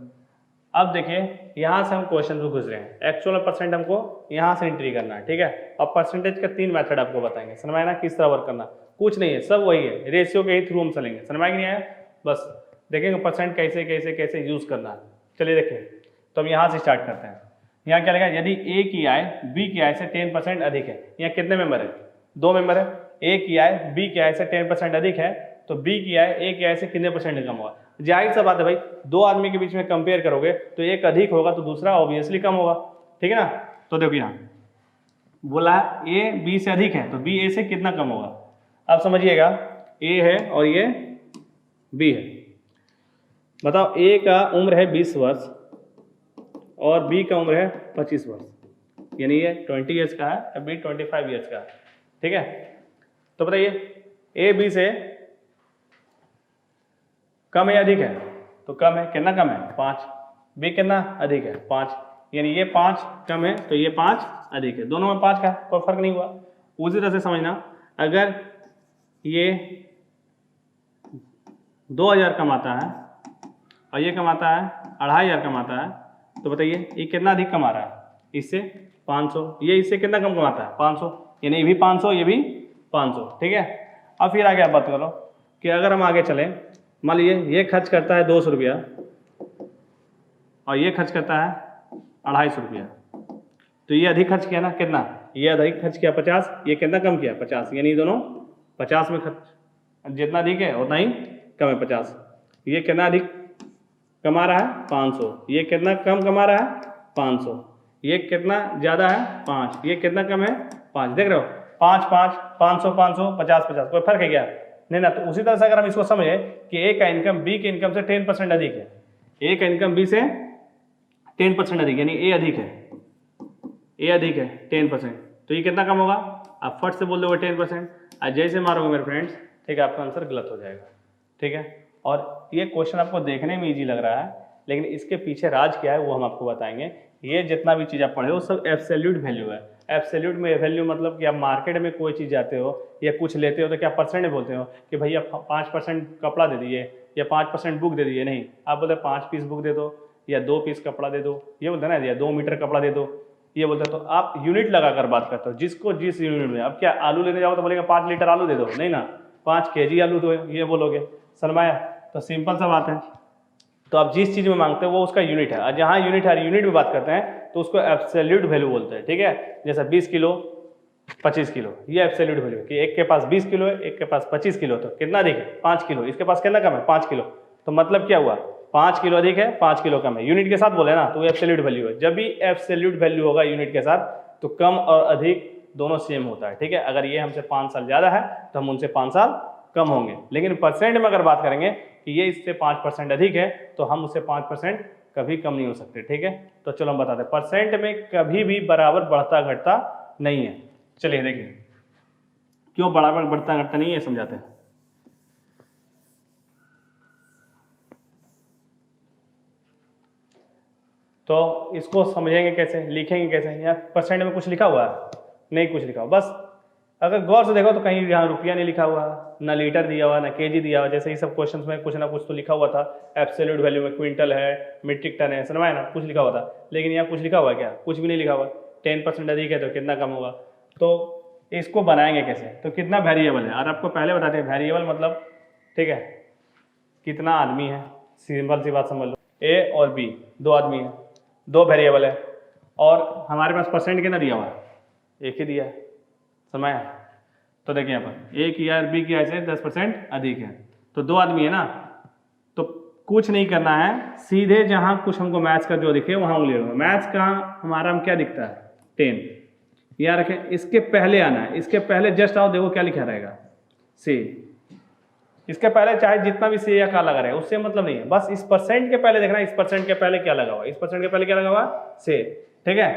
अब देखिए यहाँ से हम क्वेश्चन में घुस रहे हैं, एक्चुअल में परसेंट हमको यहाँ से एंट्री करना है, ठीक है। अब परसेंटेज का 3 मेथड आपको बताएंगे, समझ में आया ना, किस तरह वर्क करना, कुछ नहीं है, सब वही है, रेशियो के ही थ्रू हम चलेंगे, समझ में आया कि नहीं आया, बस देखेंगे परसेंट कैसे कैसे कैसे यूज करना है। चलिए देखिए, तो हम यहाँ से स्टार्ट करते हैं। यहाँ क्या लिखा है, यदि ए की आय बी की आय से 10% अधिक है। यहाँ कितने मेंबर है 2 मेंबर है, ए की आय बी की आय से 10% अधिक है, तो बी की आय ए की आय से कितने परसेंट कम होगा। जाहिर सा बात है भाई, 2 आदमी के बीच में कंपेयर करोगे तो एक अधिक होगा तो दूसरा ऑब्वियसली कम होगा, ठीक है ना। तो देखो यहाँ बोला ए बी से अधिक है तो बी ए से कितना कम होगा। अब समझिएगा ए है और ये बी है, बताओ ए का उम्र है 20 वर्ष और बी का उम्र है 25 वर्ष, यानी ये 20 ईयर्स का है और बी 25 ईयर्स का है, ठीक है। तो बताइए ए बी से कम है अधिक है, तो कम है, कितना कम है 5, बी कितना अधिक है 5, यानी ये 5 कम है तो ये 5 अधिक है, दोनों में 5 का कोई फर्क नहीं हुआ। उसी तरह से समझना, अगर ये 2000 कमाता है और ये कमाता है 2500 कमाता है, तो बताइए ये कितना अधिक कमा रहा है इससे 500, ये इससे कितना कम कमाता है 500, यानी ये भी 500 ये भी 500, ठीक है। अब फिर आगे आप बात करो कि अगर हम आगे चलें, मान लीजिए ये खर्च करता है 200 रुपया और ये खर्च करता है 250 रुपया, तो ये अधिक खर्च किया ना, कितना ये अधिक खर्च किया 50, ये कितना कम किया 50, यानी दोनों 50 में खर्च, जितना अधिक है उतना ही कम है 50। ये कितना अधिक कमा रहा है 500, ये कितना कम कमा रहा है 500, ये कितना ज़्यादा है 5, ये कितना कम है 5, देख रहे हो 5 5 500 500 50 50, कोई फर्क है क्या, नहीं ना। तो उसी तरह से अगर हम इसको समझे कि ए का इनकम बी के इनकम से 10% अधिक है, ए का इनकम बी से 10% अधिक, यानी ए अधिक है, ए अधिक है 10%, तो ये कितना कम होगा? आप फट से बोल दोगे 10%, आज जैसे मारोगे मेरे फ्रेंड्स, ठीक है, आपका आंसर गलत हो जाएगा। ठीक है, और ये क्वेश्चन आपको देखने में इजी लग रहा है, लेकिन इसके पीछे राज क्या है वो हम आपको बताएंगे। ये जितना भी चीज़ आप पढ़े हो सब एब्सोल्यूट वैल्यू है। एब्सोल्यूट में वैल्यू मतलब कि आप मार्केट में कोई चीज़ जाते हो या कुछ लेते हो तो क्या परसेंट में बोलते हो कि भैया 5% कपड़ा दे दिए या 5% बुक दे दिए, नहीं, आप बोलते 5 पीस बुक दे दो या 2 पीस कपड़ा दे दो, ये बोलते हैं ना, या 2 मीटर कपड़ा दे दो, ये बोलते हैं। तो आप यूनिट लगाकर बात करते हो, जिसको जिस यूनिट में। अब क्या आलू लेने जाओ तो बोलेगा 5 लीटर आलू दे दो, नहीं ना, 5 kg आलू दो, ये बोलोगे, शर्माया। तो सिंपल सा बात है। तो आप जिस चीज़ में मांगते हो वो उसका यूनिट है, और जहाँ यूनिट है, यूनिट में बात करते हैं तो उसको एब्सोल्यूट वैल्यू बोलते हैं। ठीक है, जैसा 20 किलो 25 किलो, ये एब्सोल्यूट वैल्यू है कि एक के पास 20 किलो है, एक के पास 25 किलो, तो कितना अधिक है? 5 किलो। इसके पास कितना कम है? 5 किलो। तो मतलब क्या हुआ? 5 किलो अधिक है, 5 किलो कम है। यूनिट के साथ बोले ना, तो एब्सोल्यूट वैल्यू है। जब भी एब्सोल्यूट वैल्यू होगा यूनिट के साथ तो कम और अधिक दोनों सेम होता है। ठीक है, अगर ये हमसे 5 साल ज़्यादा है तो हम उनसे 5 साल कम होंगे। लेकिन परसेंट में अगर बात करेंगे कि ये इससे 5% अधिक है तो हम उससे 5% कभी कम नहीं हो सकते। ठीक है, तो चलो हम बताते हैं, परसेंट में कभी भी बराबर बढ़ता घटता नहीं है। चलिए देखिए क्यों बराबर बढ़ता घटता नहीं है, समझाते हैं। तो इसको समझेंगे कैसे, लिखेंगे कैसे? यहाँ परसेंट में कुछ लिखा हुआ है? नहीं कुछ लिखा हुआ। बस अगर गौर से देखो तो कहीं यहाँ रुपया नहीं लिखा हुआ, ना लीटर दिया हुआ, ना केजी दिया हुआ। जैसे ये सब क्वेश्चंस में कुछ ना कुछ तो लिखा हुआ था, एब्सोल्यूट वैल्यू में क्विंटल है, मीट्रिक टन है, समझ ना, कुछ लिखा हुआ था। लेकिन यहाँ कुछ लिखा हुआ क्या? कुछ भी नहीं लिखा हुआ। 10% अधिक है तो कितना कम होगा? तो इसको बनाएंगे कैसे? तो कितना वेरिएबल है, और आपको पहले बताते हैं वेरिएबल मतलब, ठीक है, कितना आदमी है, सिंपल सी बात समझ लो। ए और बी 2 आदमी है, 2 वेरिएबल है, और हमारे पास परसेंट कितना दिया हुआ है? 1 ही दिया है, समय। तो देखिए यहाँ पर ए की और बी की ऐसे 10% अधिक है, तो 2 आदमी है ना, तो कुछ नहीं करना है, सीधे जहाँ कुछ हमको मैथ्स का जो दिखे वहाँ उंगली लगाओ। मैथ्स का हमारा हम क्या दिखता है? 10, याद रखें। इसके पहले आना है, इसके पहले जस्ट आओ, देखो क्या लिखा रहेगा? सी। इसके पहले चाहे जितना भी सी या का लगा रहेगा उससे मतलब नहीं है, बस इस परसेंट के पहले देखना, इस परसेंट के पहले क्या लगा हुआ, इस परसेंट के पहले क्या लगा हुआ? से। ठीक है,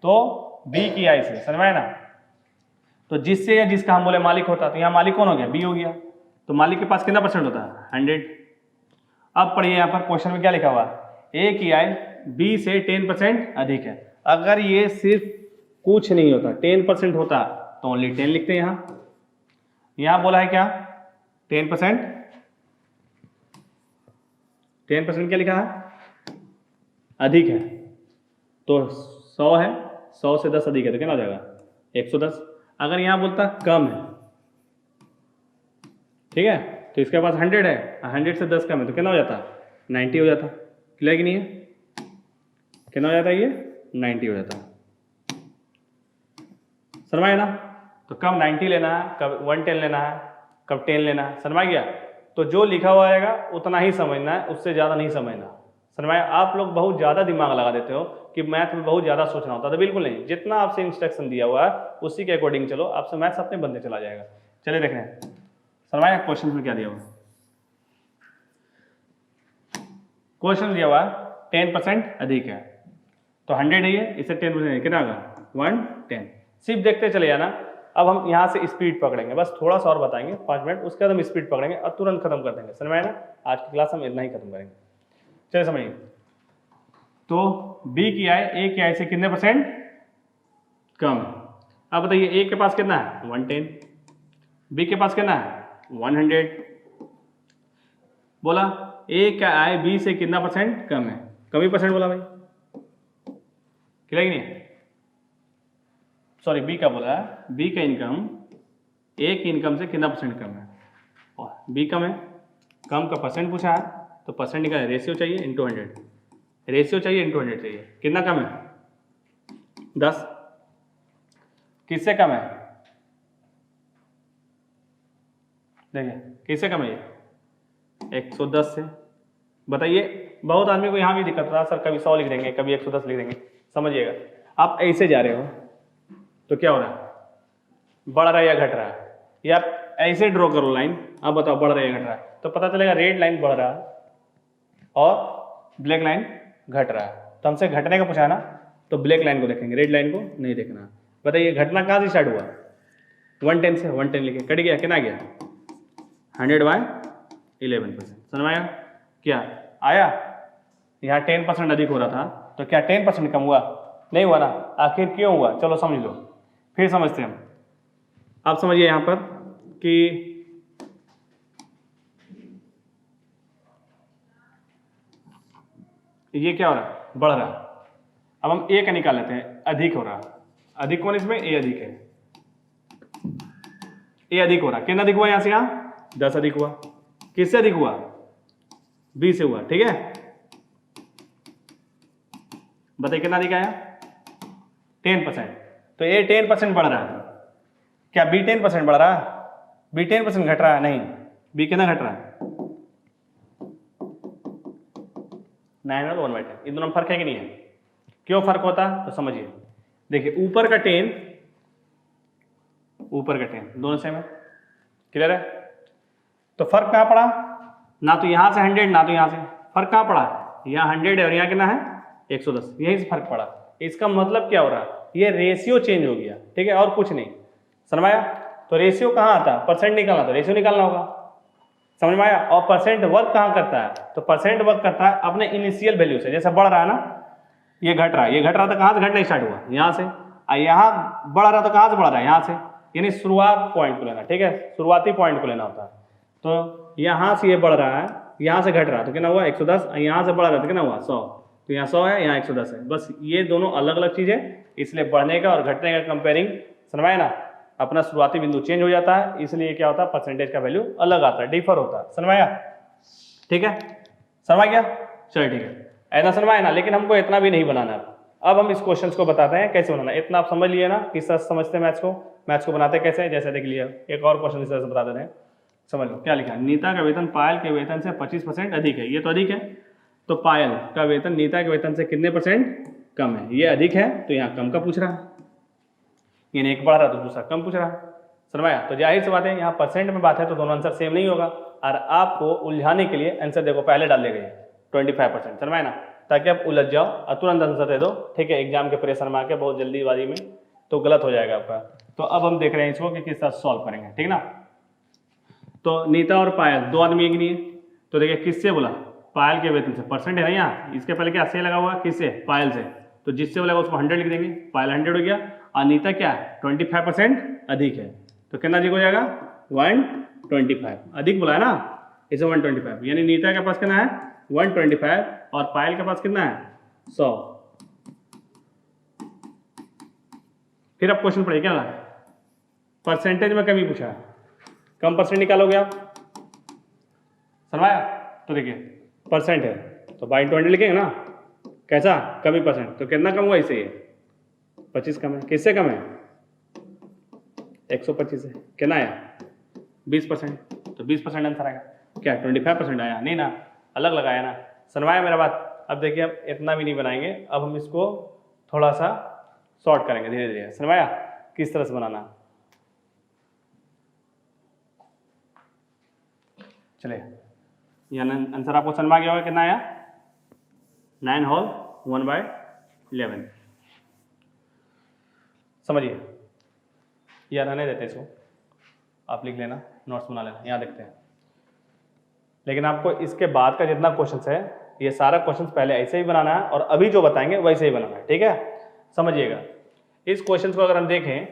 तो बी की आई से, समझ में आया ना? तो जिससे या जिसका हम बोले मालिक होता, तो यहाँ मालिक कौन हो गया? बी हो गया। तो मालिक के पास कितना परसेंट होता है? 100। अब पढ़िए यहाँ पर क्वेश्चन में क्या लिखा हुआ? ए की आई बी से 10% अधिक है। अगर ये सिर्फ कुछ नहीं होता, 10% होता तो ओनली 10 लिखते हैं। यहाँ बोला है क्या? 10%। 10% क्या लिखा है? अधिक है। तो 100 है, 100 से 10 अधिक है तो कितना हो जाएगा? 110। अगर यहाँ बोलता कम है, ठीक है, तो इसके पास 100 है, 100 से 10 कम है तो कितना हो जाता? 90 हो जाता। क्लियर कि नहीं है? कितना हो जाता है ये? 90 हो जाता। समझ ना? तो कब 90 लेना है, कब 110 लेना है, कब 10 लेना है, समझ गया? तो जो लिखा हुआ आएगा उतना ही समझना है, उससे ज़्यादा नहीं समझना। समझ? आप लोग बहुत ज़्यादा दिमाग लगा देते हो कि मैथ में बहुत ज़्यादा सोचना होता है, तो बिल्कुल नहीं। जितना आपसे इंस्ट्रक्शन दिया हुआ है उसी के अकॉर्डिंग चलो, आपसे मैथ्स अपने बनते चला जाएगा। चलिए देख रहे हैं, समझ क्वेश्चन में क्या दिया हुआ? क्वेश्चन दिया हुआ 10% अधिक है, तो 100 है ये, इससे 10% कितना होगा? 110। सिर्फ देखते चले जाना। अब हम यहाँ से स्पीड पकड़ेंगे, बस थोड़ा सा और बताएंगे 5 मिनट, उसके बाद हम स्पीड पकड़ेंगे और तुरंत खत्म कर देंगे। समझ में आया ना? आज की क्लास हम इतना ही खत्म करेंगे। चलिए समझिए, तो बी की आई ए की आई से कितने परसेंट कम है? अब बताइए ए के पास कितना है? 110, बी के पास कितना है? 100। बोला ए का आई बी से कितना परसेंट कम है? कम ही परसेंट बोला भाई, क्लियर नहीं है? सॉरी, बी का बोला, बी का इनकम ए की इनकम से कितना परसेंट कम है? और बी कम है, कम का परसेंट पूछा है तो परसेंट का रेशियो चाहिए इंटू 100, रेशियो चाहिए इंटू 100 चाहिए। कितना कम है? 10। किससे कम है? देखिए किससे कम है ये? 110 से। बताइए, बहुत आदमी को यहाँ भी दिक्कत रहा, सर कभी 100 लिख देंगे, कभी 110 लिख देंगे। समझिएगा, आप ऐसे जा रहे हो तो क्या हो रहा है? बढ़ रहा है या घट रहा है? या ऐसे ड्रॉ करो लाइन, अब बताओ बढ़ रहा है घट रहा है, तो पता चलेगा रेड लाइन बढ़ रहा है और ब्लैक लाइन घट रहा है। तो हमसे घटने का पूछा है ना, तो ब्लैक लाइन को देखेंगे, रेड लाइन को नहीं देखना। बताइए घटना कहाँ से स्टार्ट हुआ? 110 से, 110 लिखे, कट गया, कितना गया 100/11%। समझ में आया? क्या आया? यहाँ 10% अधिक हो रहा था, तो क्या 10% कम हुआ? नहीं हुआ ना। आखिर क्यों हुआ? चलो समझ लो, फिर समझते हैं हम। आप समझिए यहाँ पर कि ये क्या हो रहा है? बढ़ रहा है। अब हम ए का निकाल लेते हैं, अधिक हो रहा है। अधिक कौन इसमें? ए अधिक है, ए अधिक हो रहा है। कितना अधिक हुआ? यहाँ से यहाँ 10 अधिक हुआ। किससे अधिक हुआ? बी से हुआ। ठीक है, बताइए कितना अधिक आया? 10%। तो ए 10% बढ़ रहा है, क्या बी 10% बढ़ रहा है? बी 10% घट रहा है? नहीं, बी कितना घट रहा है? 9 और 1/10, इन दोनों में फर्क है कि नहीं है? क्यों फर्क होता? तो समझिए, देखिए ऊपर का 10, ऊपर का 10 दोनों सेम है, क्लियर है? तो फर्क कहाँ पड़ा? ना तो यहां से 100 ना तो यहां से। फर्क कहाँ पड़ा? यहाँ 100 है और यहाँ कितना है 110, यहीं से फर्क पड़ा। इसका मतलब क्या हो रहा है? ये रेशियो चेंज हो गया, ठीक है, और कुछ नहीं। समझ में आया? तो रेशियो कहाँ आता है? परसेंट निकालना तो रेशियो निकालना होगा। समझ में आया? और परसेंट वर्क कहाँ करता है? तो परसेंट वर्क करता है अपने इनिशियल वैल्यू से। जैसे बढ़ रहा है ना, ये घट रहा है, ये घट रहा था, कहाँ से घटना स्टार्ट हुआ? यहाँ से। और यहाँ बढ़ रहा था, कहाँ से बढ़ रहा है? यहाँ से। यानी शुरुआत पॉइंट को लेना, ठीक है, शुरुआती पॉइंट को लेना होता है। तो यहाँ से ये बढ़ रहा है, यहाँ से घट रहा है, तो कितना हुआ 110, यहाँ से बढ़ रहा था कितना हुआ 100। तो यहाँ 100 है, यहाँ 110 है, बस ये दोनों अलग अलग चीज़ें, इसलिए बढ़ने का और घटने का कंपेयरिंग, समझ ना, अपना शुरुआती बिंदु चेंज हो जाता है, इसलिए क्या होता है? परसेंटेज का वैल्यू अलग आता है, डिफर होता है। समझ आया? ठीक है, समझ गया? चलो ठीक है, ऐसा समझ ना, लेकिन हमको इतना भी नहीं बनाना। अब हम इस क्वेश्चन को बताते हैं कैसे बनाना। इतना आप समझ लिए ना, किस तरह से समझते हैं मैथ्स को बनाते कैसे, जैसे देख लिया। एक और क्वेश्चन इस तरह से बता देते हैं, समझ लो क्या लिखा है। नीता का वेतन पायल के वेतन से 25% अधिक है, ये तो अधिक है। तो पायल का वेतन नीता के वेतन से कितने % कम है? ये अधिक है, तो यहाँ कम का पूछ रहा है, यानी एक बढ़ रहा तो दूसरा कम पूछ रहा है। समझ आया? तो जाहिर सी बात है, यहाँ परसेंट में बात है तो दोनों आंसर सेम नहीं होगा। और आपको उलझाने के लिए आंसर देखो पहले डाल देगा 25%। समझ ना, ताकि आप उलझ जाओ और तुरंत आंसर दे दो, ठीक है, एग्जाम के प्रेशर में आके बहुत जल्दीबाजी में, तो गलत हो जाएगा आपका। तो अब हम देख रहे हैं इसको कि किस तरह सॉल्व करेंगे, ठीक ना। तो नीता और पायल दो आदमी एक नहीं है, तो देखिए किससे बोला? पायल के वेतन से, परसेंट है ना यहाँ, इसके पहले क्या से लगा हुआ? किससे? पायल से। तो जिससे बोला उसको 100 लिख देंगे, पायल 100 हो गया, और नीता क्या है? 25% अधिक है, तो कितना अधिक हो जाएगा? 125। अधिक बोला है ना, इसे 125, यानी नीता के पास कितना है? 125, और पायल के पास कितना है? 100। फिर अब क्वेश्चन पढ़िए, क्या है? परसेंटेज में कमी पूछा है, कम परसेंट निकालोगे आप, समझाया? तो देखिए परसेंट है तो बाई 20 लिखेंगे ना, कैसा? कमी परसेंट, तो कितना कम हुआ इससे? 25 कम है। किससे कम है? 125 है। कितना आया? 20%, तो 20% आंसर आएगा। क्या 25% आया? नहीं ना, अलग लगाया ना। सुनवाया मेरा बात? अब देखिए, अब इतना भी नहीं बनाएंगे, अब हम इसको थोड़ा सा शॉर्ट करेंगे धीरे धीरे। सुनवाया किस तरह से बनाना? चलिए, यहाँ आंसर आपको समझ में आ गया होगा। कितना आया? 9 होल 1/11। समझिए, यह रहने देते इसको, आप लिख लेना, नोट्स बना लेना, यहाँ देखते हैं। लेकिन आपको इसके बाद का जितना क्वेश्चन है, ये सारा क्वेश्चन पहले ऐसे ही बनाना है और अभी जो बताएंगे वैसे ही बनाना है, ठीक है? समझिएगा, इस क्वेश्चन को अगर हम देखें,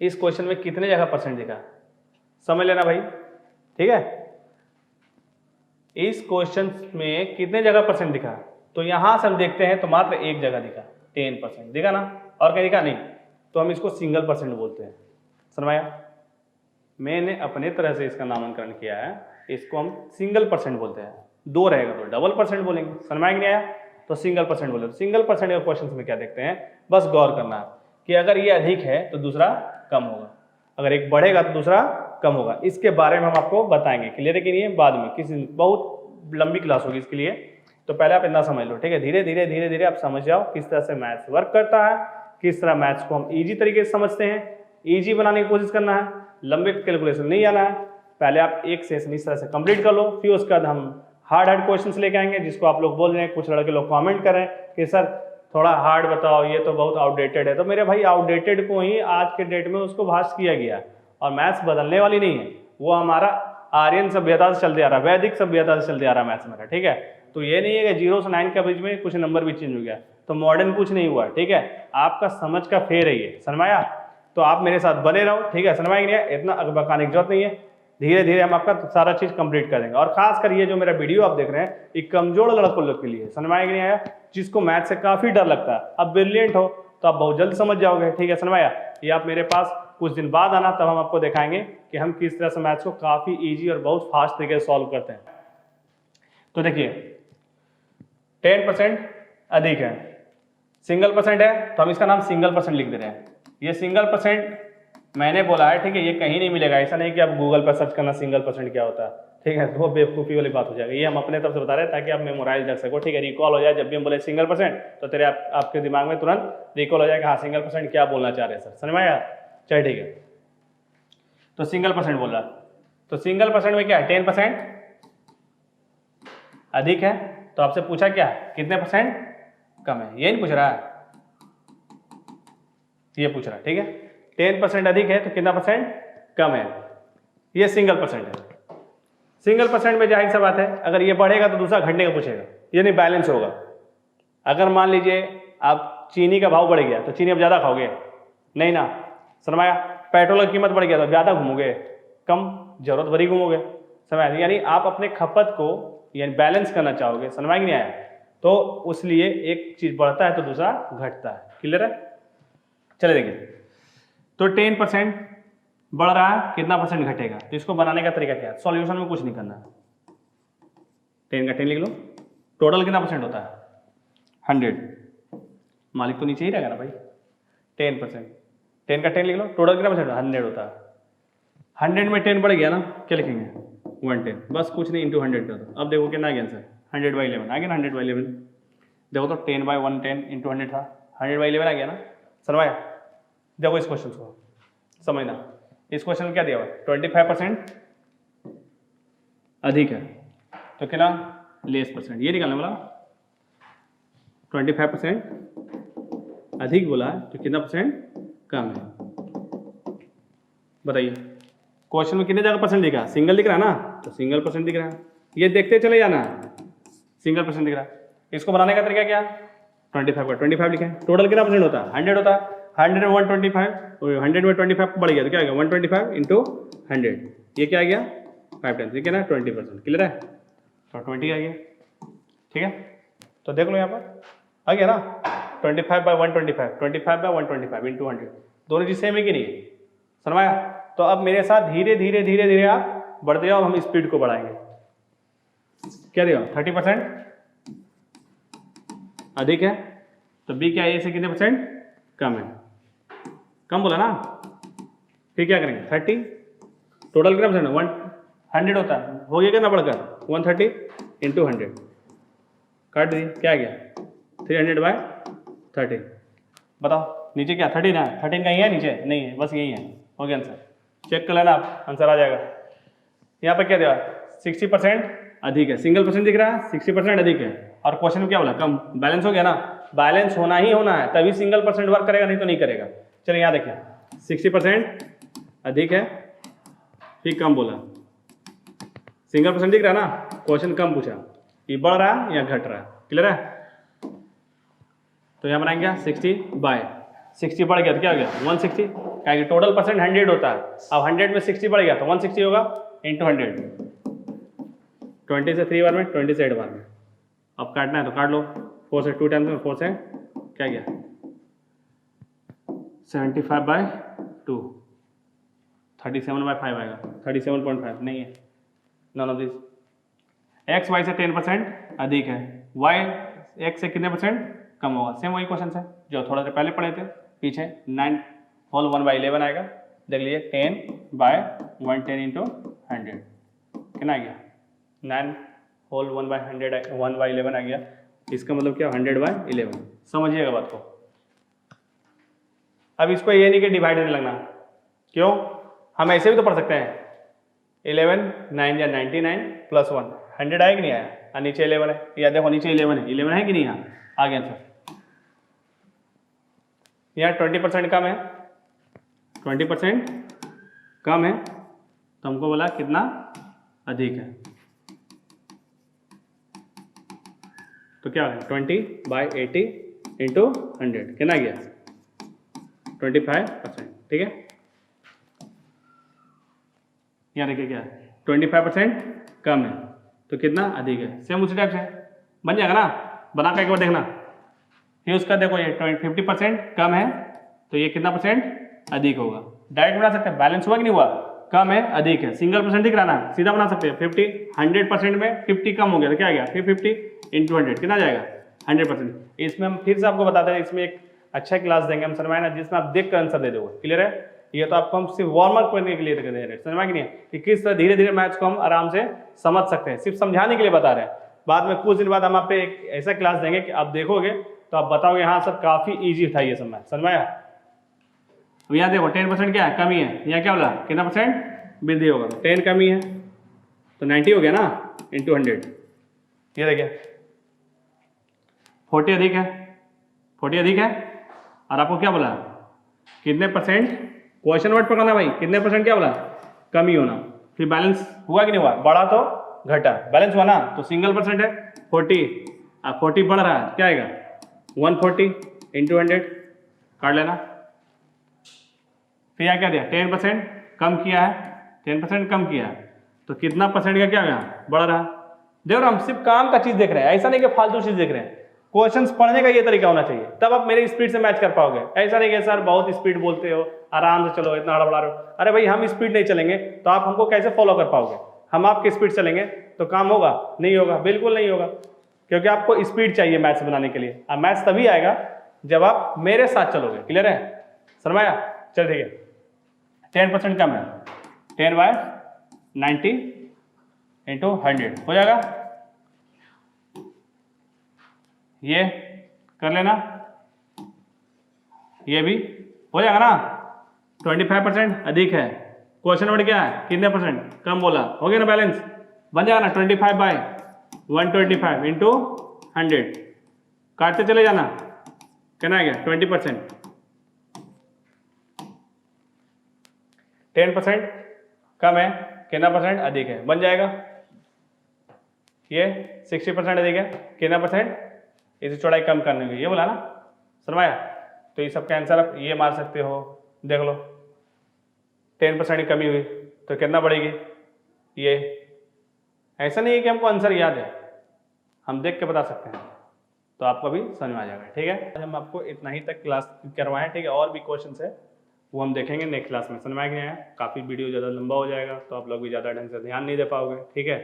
इस क्वेश्चन में कितने जगह परसेंट दिखा, समझ लेना भाई, ठीक है? इस क्वेश्चन में कितने जगह परसेंट दिखा, तो यहां से हम देखते हैं तो मात्र एक जगह दिखा, 10% दिखा ना, और कहीं दिखा नहीं, तो हम इसको सिंगल परसेंट बोलते हैं। समझाया? मैंने अपने तरह से इसका नामकरण किया है, इसको हम सिंगल परसेंट बोलते हैं। दो रहेगा तो डबल परसेंट बोलेंगे। समझ में नहीं आया तो सिंगल परसेंट बोले। तो सिंगल परसेंट के क्वेश्चन में क्या देखते हैं, बस गौर करना है कि अगर ये अधिक है तो दूसरा कम होगा, अगर एक बढ़ेगा तो दूसरा कम होगा। इसके बारे में हम आपको बताएंगे, क्लियर है कि नहीं? बाद में किसी बहुत लंबी क्लास होगी इसके लिए, तो पहले आप इतना समझ लो, ठीक है? धीरे धीरे आप समझ जाओ किस तरह से मैथ्स वर्क करता है, किस तरह मैथ्स को हम इजी तरीके से समझते हैं, इजी बनाने की कोशिश करना है। लंबे कैलकुलेशन नहीं आना है, पहले आप एक सेशन इस तरह से कंप्लीट कर लो, फिर उसके बाद हम हार्ड क्वेश्चंस लेके आएंगे, जिसको आप लोग बोल रहे हैं, कुछ लड़के लोग कमेंट कर रहे हैं कि सर थोड़ा हार्ड बताओ, ये तो बहुत आउटडेटेड है। तो मेरे भाई आउटडेटेड को ही आज के डेट में उसको भाष किया गया, और मैथ्स बदलने वाली नहीं है, वो हमारा आर्यन सभ्यता से चलते आ रहा है, वैदिक सभ्यता से चलते आ रहा है मैथ्स मेरा, ठीक है। तो ये नहीं है कि 0 से 9 के बीच में कुछ नंबर भी चेंज हो गया, तो मॉडर्न कुछ नहीं हुआ, ठीक है। आपका समझ का फेर है ये, समझ में आया? तो आप मेरे साथ बने रहो, ठीक है। समझ में नहीं है, इतना अकबकाने की जरूरत नहीं है, धीरे धीरे हम आपका सारा चीज कंप्लीट करेंगे। और खासकर ये जो मेरा वीडियो आप देख रहे हैं, ये कमजोर लड़कों लोग के लिए, समझ में नहीं आया, जिसको मैथ से काफी डर लगता है। अब ब्रिलियंट हो तो आप बहुत जल्द समझ जाओगे, ठीक है। समझ में आया? ये आप मेरे पास कुछ दिन बाद आना, तब हम आपको दिखाएंगे कि हम किस तरह से मैथ्स को काफी ईजी और बहुत फास्ट तरीके से सॉल्व करते हैं। तो देखिए 10% अधिक है, सिंगल परसेंट है, तो हम इसका नाम सिंगल परसेंट लिख दे रहे हैं। ये सिंगल परसेंट मैंने बोला है, ठीक है, ये कहीं नहीं मिलेगा। ऐसा नहीं कि आप गूगल पर सर्च करना सिंगल परसेंट क्या होता है, ठीक है, तो बेवकूफ़ी वाली बात हो जाएगी। ये हम अपने तरफ से बता रहे हैं ताकि आप मेमोराइज रख सको, ठीक है, रिकॉल हो जाए। जब भी हम बोले सिंगल परसेंट तो तेरे आपके दिमाग में तुरंत रिकॉल हो जाएगा, हाँ सिंगल परसेंट क्या बोलना चाह रहे हैं सर, समझ में आया? चलिए ठीक है, तो सिंगल परसेंट बोल रहा, तो सिंगल परसेंट में क्या है, 10% अधिक है। तो आपसे पूछा क्या कितने परसेंट कम है, ये नहीं पूछ रहा है, ये पूछ रहा है, ठीक है। 10% अधिक है तो कितना परसेंट कम है, ये सिंगल परसेंट है। सिंगल परसेंट में जाहिर सा बात है, अगर ये बढ़ेगा तो दूसरा घटने का पूछेगा, ये नहीं बैलेंस होगा। अगर मान लीजिए आप चीनी का भाव बढ़ गया तो चीनी अब ज़्यादा खाओगे, नहीं ना, समझाया? पेट्रोल की कीमत बढ़ गया तो ज़्यादा घूमोगे, कम जरूरत भरी घूमोगे, समझ? यानी आप अपने खपत को यानी बैलेंस करना चाहोगे, समझ में नहीं आया? तो उसलिए एक चीज़ बढ़ता है तो दूसरा घटता है, क्लियर है? चले देखिए, तो 10% बढ़ रहा है, कितना परसेंट घटेगा, तो इसको बनाने का तरीका क्या है? सॉल्यूशन में कुछ नहीं करना, 10 का 10 लिख लो, टोटल कितना परसेंट होता है 100, मालिक तो नीचे ही रहेगा ना भाई, 10%, 10 का 10 लिख लो, टोटल कितना परसेंट 100 होता है। 100 में 10 बढ़ गया ना, क्या लिखेंगे 110, बस कुछ नहीं, इंटू 100 कर दो। अब देखो कितना आ गया आंसर, 100/11 आ गया ना, 100/11 देखो तो 10/110 इंटू 100 था, 100/11 आ गया ना, समझाया? देखो इस क्वेश्चन को समझना, इस क्वेश्चन में क्या दिया हुआ है, 25% अधिक है तो कितना लेस परसेंट, ये निकालने वाला। 25% अधिक बोला है तो कितना परसेंट कम है, बताइए। क्वेश्चन में कितने जगह परसेंट दिख रहा है, सिंगल दिख रहा है ना, तो सिंगल परसेंट दिख रहा है, ये देखते चले जाना, सिंगल परसेंट दिख रहा है। इसको बनाने का तरीका क्या, 25 का 25 लिखे, टोटल कितना परसेंट होता है 100 होता है, 100 में 125, 100 में 25 बढ़ गया तो क्या आ गया 125 इंटू 100, ये क्या आ गया 5 टाइम्स, ये क्या ना 20%, क्लियर है? तो 20 आ गया, ठीक है। तो देख लो यहाँ पर आ गया ना 25/125, 25/125 इंटू 100, दोनों चीज सेम है कि नहीं, समझाया? तो अब मेरे साथ धीरे धीरे धीरे धीरे आप बढ़ते जाओ, हम स्पीड को बढ़ाएंगे। क्या दिया 30% अधिक है तो बी क्या है, ए से कितने परसेंट कम है, कम बोला ना, फिर क्या करेंगे 30, टोटल कितना परसेंट 100 होता है, हो गया कितना बढ़कर 130 इंटू 100, काट दी, क्या गया 300/30, बताओ नीचे क्या 13 है, 13 कहीं है नीचे नहीं है, बस यही है, हो गया आंसर, चेक कर लेना आप, आंसर आ जाएगा। यहाँ पर क्या दिया 60% अधिक है, सिंगल परसेंट दिख रहा है, 60% अधिक है, और क्वेश्चन में क्या बोला कम, बैलेंस हो गया ना, बैलेंस होना ही होना है तभी सिंगल परसेंट वर्क करेगा, नहीं तो नहीं करेगा। चलिए यहाँ देखिए 60% अधिक है फिर कम बोला, सिंगल परसेंट दिख रहा है ना, क्वेश्चन कम पूछा, ये बढ़ रहा है या घट रहा है, क्लियर है? तो यहाँ बनाएंगे 60/60 बढ़ गया तो क्या हो गया 160, क्या कि टोटल परसेंट 100 होता है, अब 100 में 60 बढ़ गया तो 160 होगा इंटू 100, 20 से 3 बार में 20 से 8 बार में, अब काटना है तो काट लो, 4 से 2 टाइम्स में 4 से क्या गया 75/2, 37/5 आएगा, 37.5 नहीं है, none of this. X Y से 10% अधिक है, वाई एक्स से कितने परसेंट कम होगा, सेम वही क्वेश्चन है जो थोड़ा देर पहले पढ़े थे, पीछे 9 होल 1/11 आएगा, देख लीजिए 10/110 इंटू 100 कितना आ गया 9 होल 1/11 आ गया, इसका मतलब क्या 100/11, समझिएगा बात को। अब इसको ये नहीं कि डिवाइड नहीं लगना, क्यों, हम ऐसे भी तो पढ़ सकते हैं 11 9 या 99 प्लस 1 100 आया कि नहीं आया, और नीचे 11 है, या देखो नीचे 11 है कि नहीं, यहाँ आ गया आंसर। यहाँ 20% कम है, 20% कम है, तो हमको बोला कितना अधिक है, तो क्या है 20/80 इंटू 100 कितना गया 25%, ठीक है। यहाँ देखिए क्या है 25% कम है तो कितना अधिक है, सेम उसी टाइप से बन जाएगा ना, बना कर एक बार देखना। ये उसका देखो ये 50% कम है तो ये कितना परसेंट अधिक होगा, डायरेक्ट बना सकते हैं, बैलेंस हुआ कि नहीं हुआ, कम है अधिक है, सिंगल परसेंट दिख रहा ना, सीधा बना सकते हैं 100% में 50 कम हो गया तो क्या आ गया, फिर 50 इंटू 100 कितना जाएगा 100%। इसमें हम फिर से आपको बताते हैं, इसमें एक अच्छा क्लास देंगे हम समझ ना, जिसमें आप देख कर आंसर दे दोगे, क्लियर है। ये तो आपको हम सिर्फ वार्म अप करने के लिए दे रहे हैं, समझ में कि नहीं कि किस तरह धीरे धीरे मैथ्स को हम आराम से समझ सकते हैं, सिर्फ समझाने के लिए बता रहे हैं। बाद में कुछ दिन बाद हम आप पे एक ऐसा क्लास देंगे कि आप देखोगे तो आप बताओगे हाँ सर काफ़ी ईजी था ये सब मैथ, समझ में आया। अब यहाँ देखो 10% क्या है, कमी है, यहाँ क्या बोला कितना परसेंट वृद्धि होगा, तो 10 कमी है तो 90 हो गया ना इंटू 100, ये देखिए 40 अधिक है, 40 अधिक है, और आपको क्या बोला कितने परसेंट, क्वेश्चन वर्ड पकड़ना भाई, कितने परसेंट क्या बोला कमी होना, फिर बैलेंस हुआ कि नहीं हुआ, बढ़ा तो घटा, बैलेंस हुआ ना तो सिंगल परसेंट है 40, अब 40 बढ़ रहा है क्या आएगा 140 इंटू 100 काट लेना। फिर यहाँ क्या दिया 10% कम किया है, 10% कम किया है तो कितना परसेंट का क्या गया बढ़ रहा है। देखो हम सिर्फ काम का चीज देख रहे हैं, ऐसा नहीं कि फालतू चीज देख रहे हैं, क्वेश्चंस पढ़ने का ये तरीका होना चाहिए, तब आप मेरी स्पीड से मैच कर पाओगे। ऐसा नहीं कि सर बहुत स्पीड बोलते हो, आराम से चलो, इतना हड़बड़ा रहे हो, अरे भाई हम स्पीड नहीं चलेंगे तो आप हमको कैसे फॉलो कर पाओगे, हम आपकी स्पीड चलेंगे तो काम होगा, नहीं होगा, बिल्कुल नहीं होगा, क्योंकि आपको स्पीड चाहिए मैथ्स बनाने के लिए। अब मैथ्स तभी आएगा जब आप मेरे साथ चलोगे, क्लियर है, समझाया। चल ठीक है 10% कम है, 10/90 इंटू 100 हो जाएगा, ये कर लेना, ये भी हो जाएगा ना। 25% अधिक है, क्वेश्चन वर्ड क्या है कितने परसेंट कम बोला, हो गया ना, बैलेंस बन जाएगा ना 25/125 इंटू 100 काटते चले जाना, कितना आ गया 20%, 10% कम है कितना परसेंट अधिक है, बन जाएगा। ये 60% अधिक है कितना परसेंट, इसे चौड़ाई कम करने की, ये बोला ना, समझाया। तो ये सब का आंसर आप ये मार सकते हो, देख लो 10% की कमी हुई तो कितना बढ़ेगी, ये ऐसा नहीं है कि हमको आंसर याद है, हम देख के बता सकते हैं, तो आपको भी समझ में आ जाएगा, ठीक है। हम आपको इतना ही तक क्लास करवाएं, ठीक है, और भी क्वेश्चन है वो हम देखेंगे नेक्स्ट क्लास में, समझ में आया। काफ़ी वीडियो ज़्यादा लंबा हो जाएगा तो आप लोग भी ज़्यादा ढंग से ध्यान नहीं दे पाओगे, ठीक है।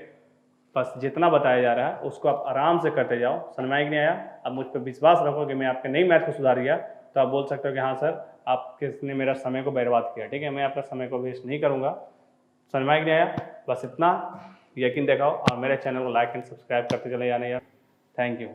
बस जितना बताया जा रहा है उसको आप आराम से करते जाओ, समझ में आया। अब मुझ पर विश्वास रखो कि मैं आपके नई मैथ को सुधार दिया, तो आप बोल सकते हो कि हाँ सर आप किसने मेरा समय को बर्बाद किया, ठीक है, मैं आपका समय को वेस्ट नहीं करूँगा, समझ में आया। बस इतना यकीन दिखाओ और मेरे चैनल को लाइक एंड सब्सक्राइब करते चले जाना यार, थैंक यू।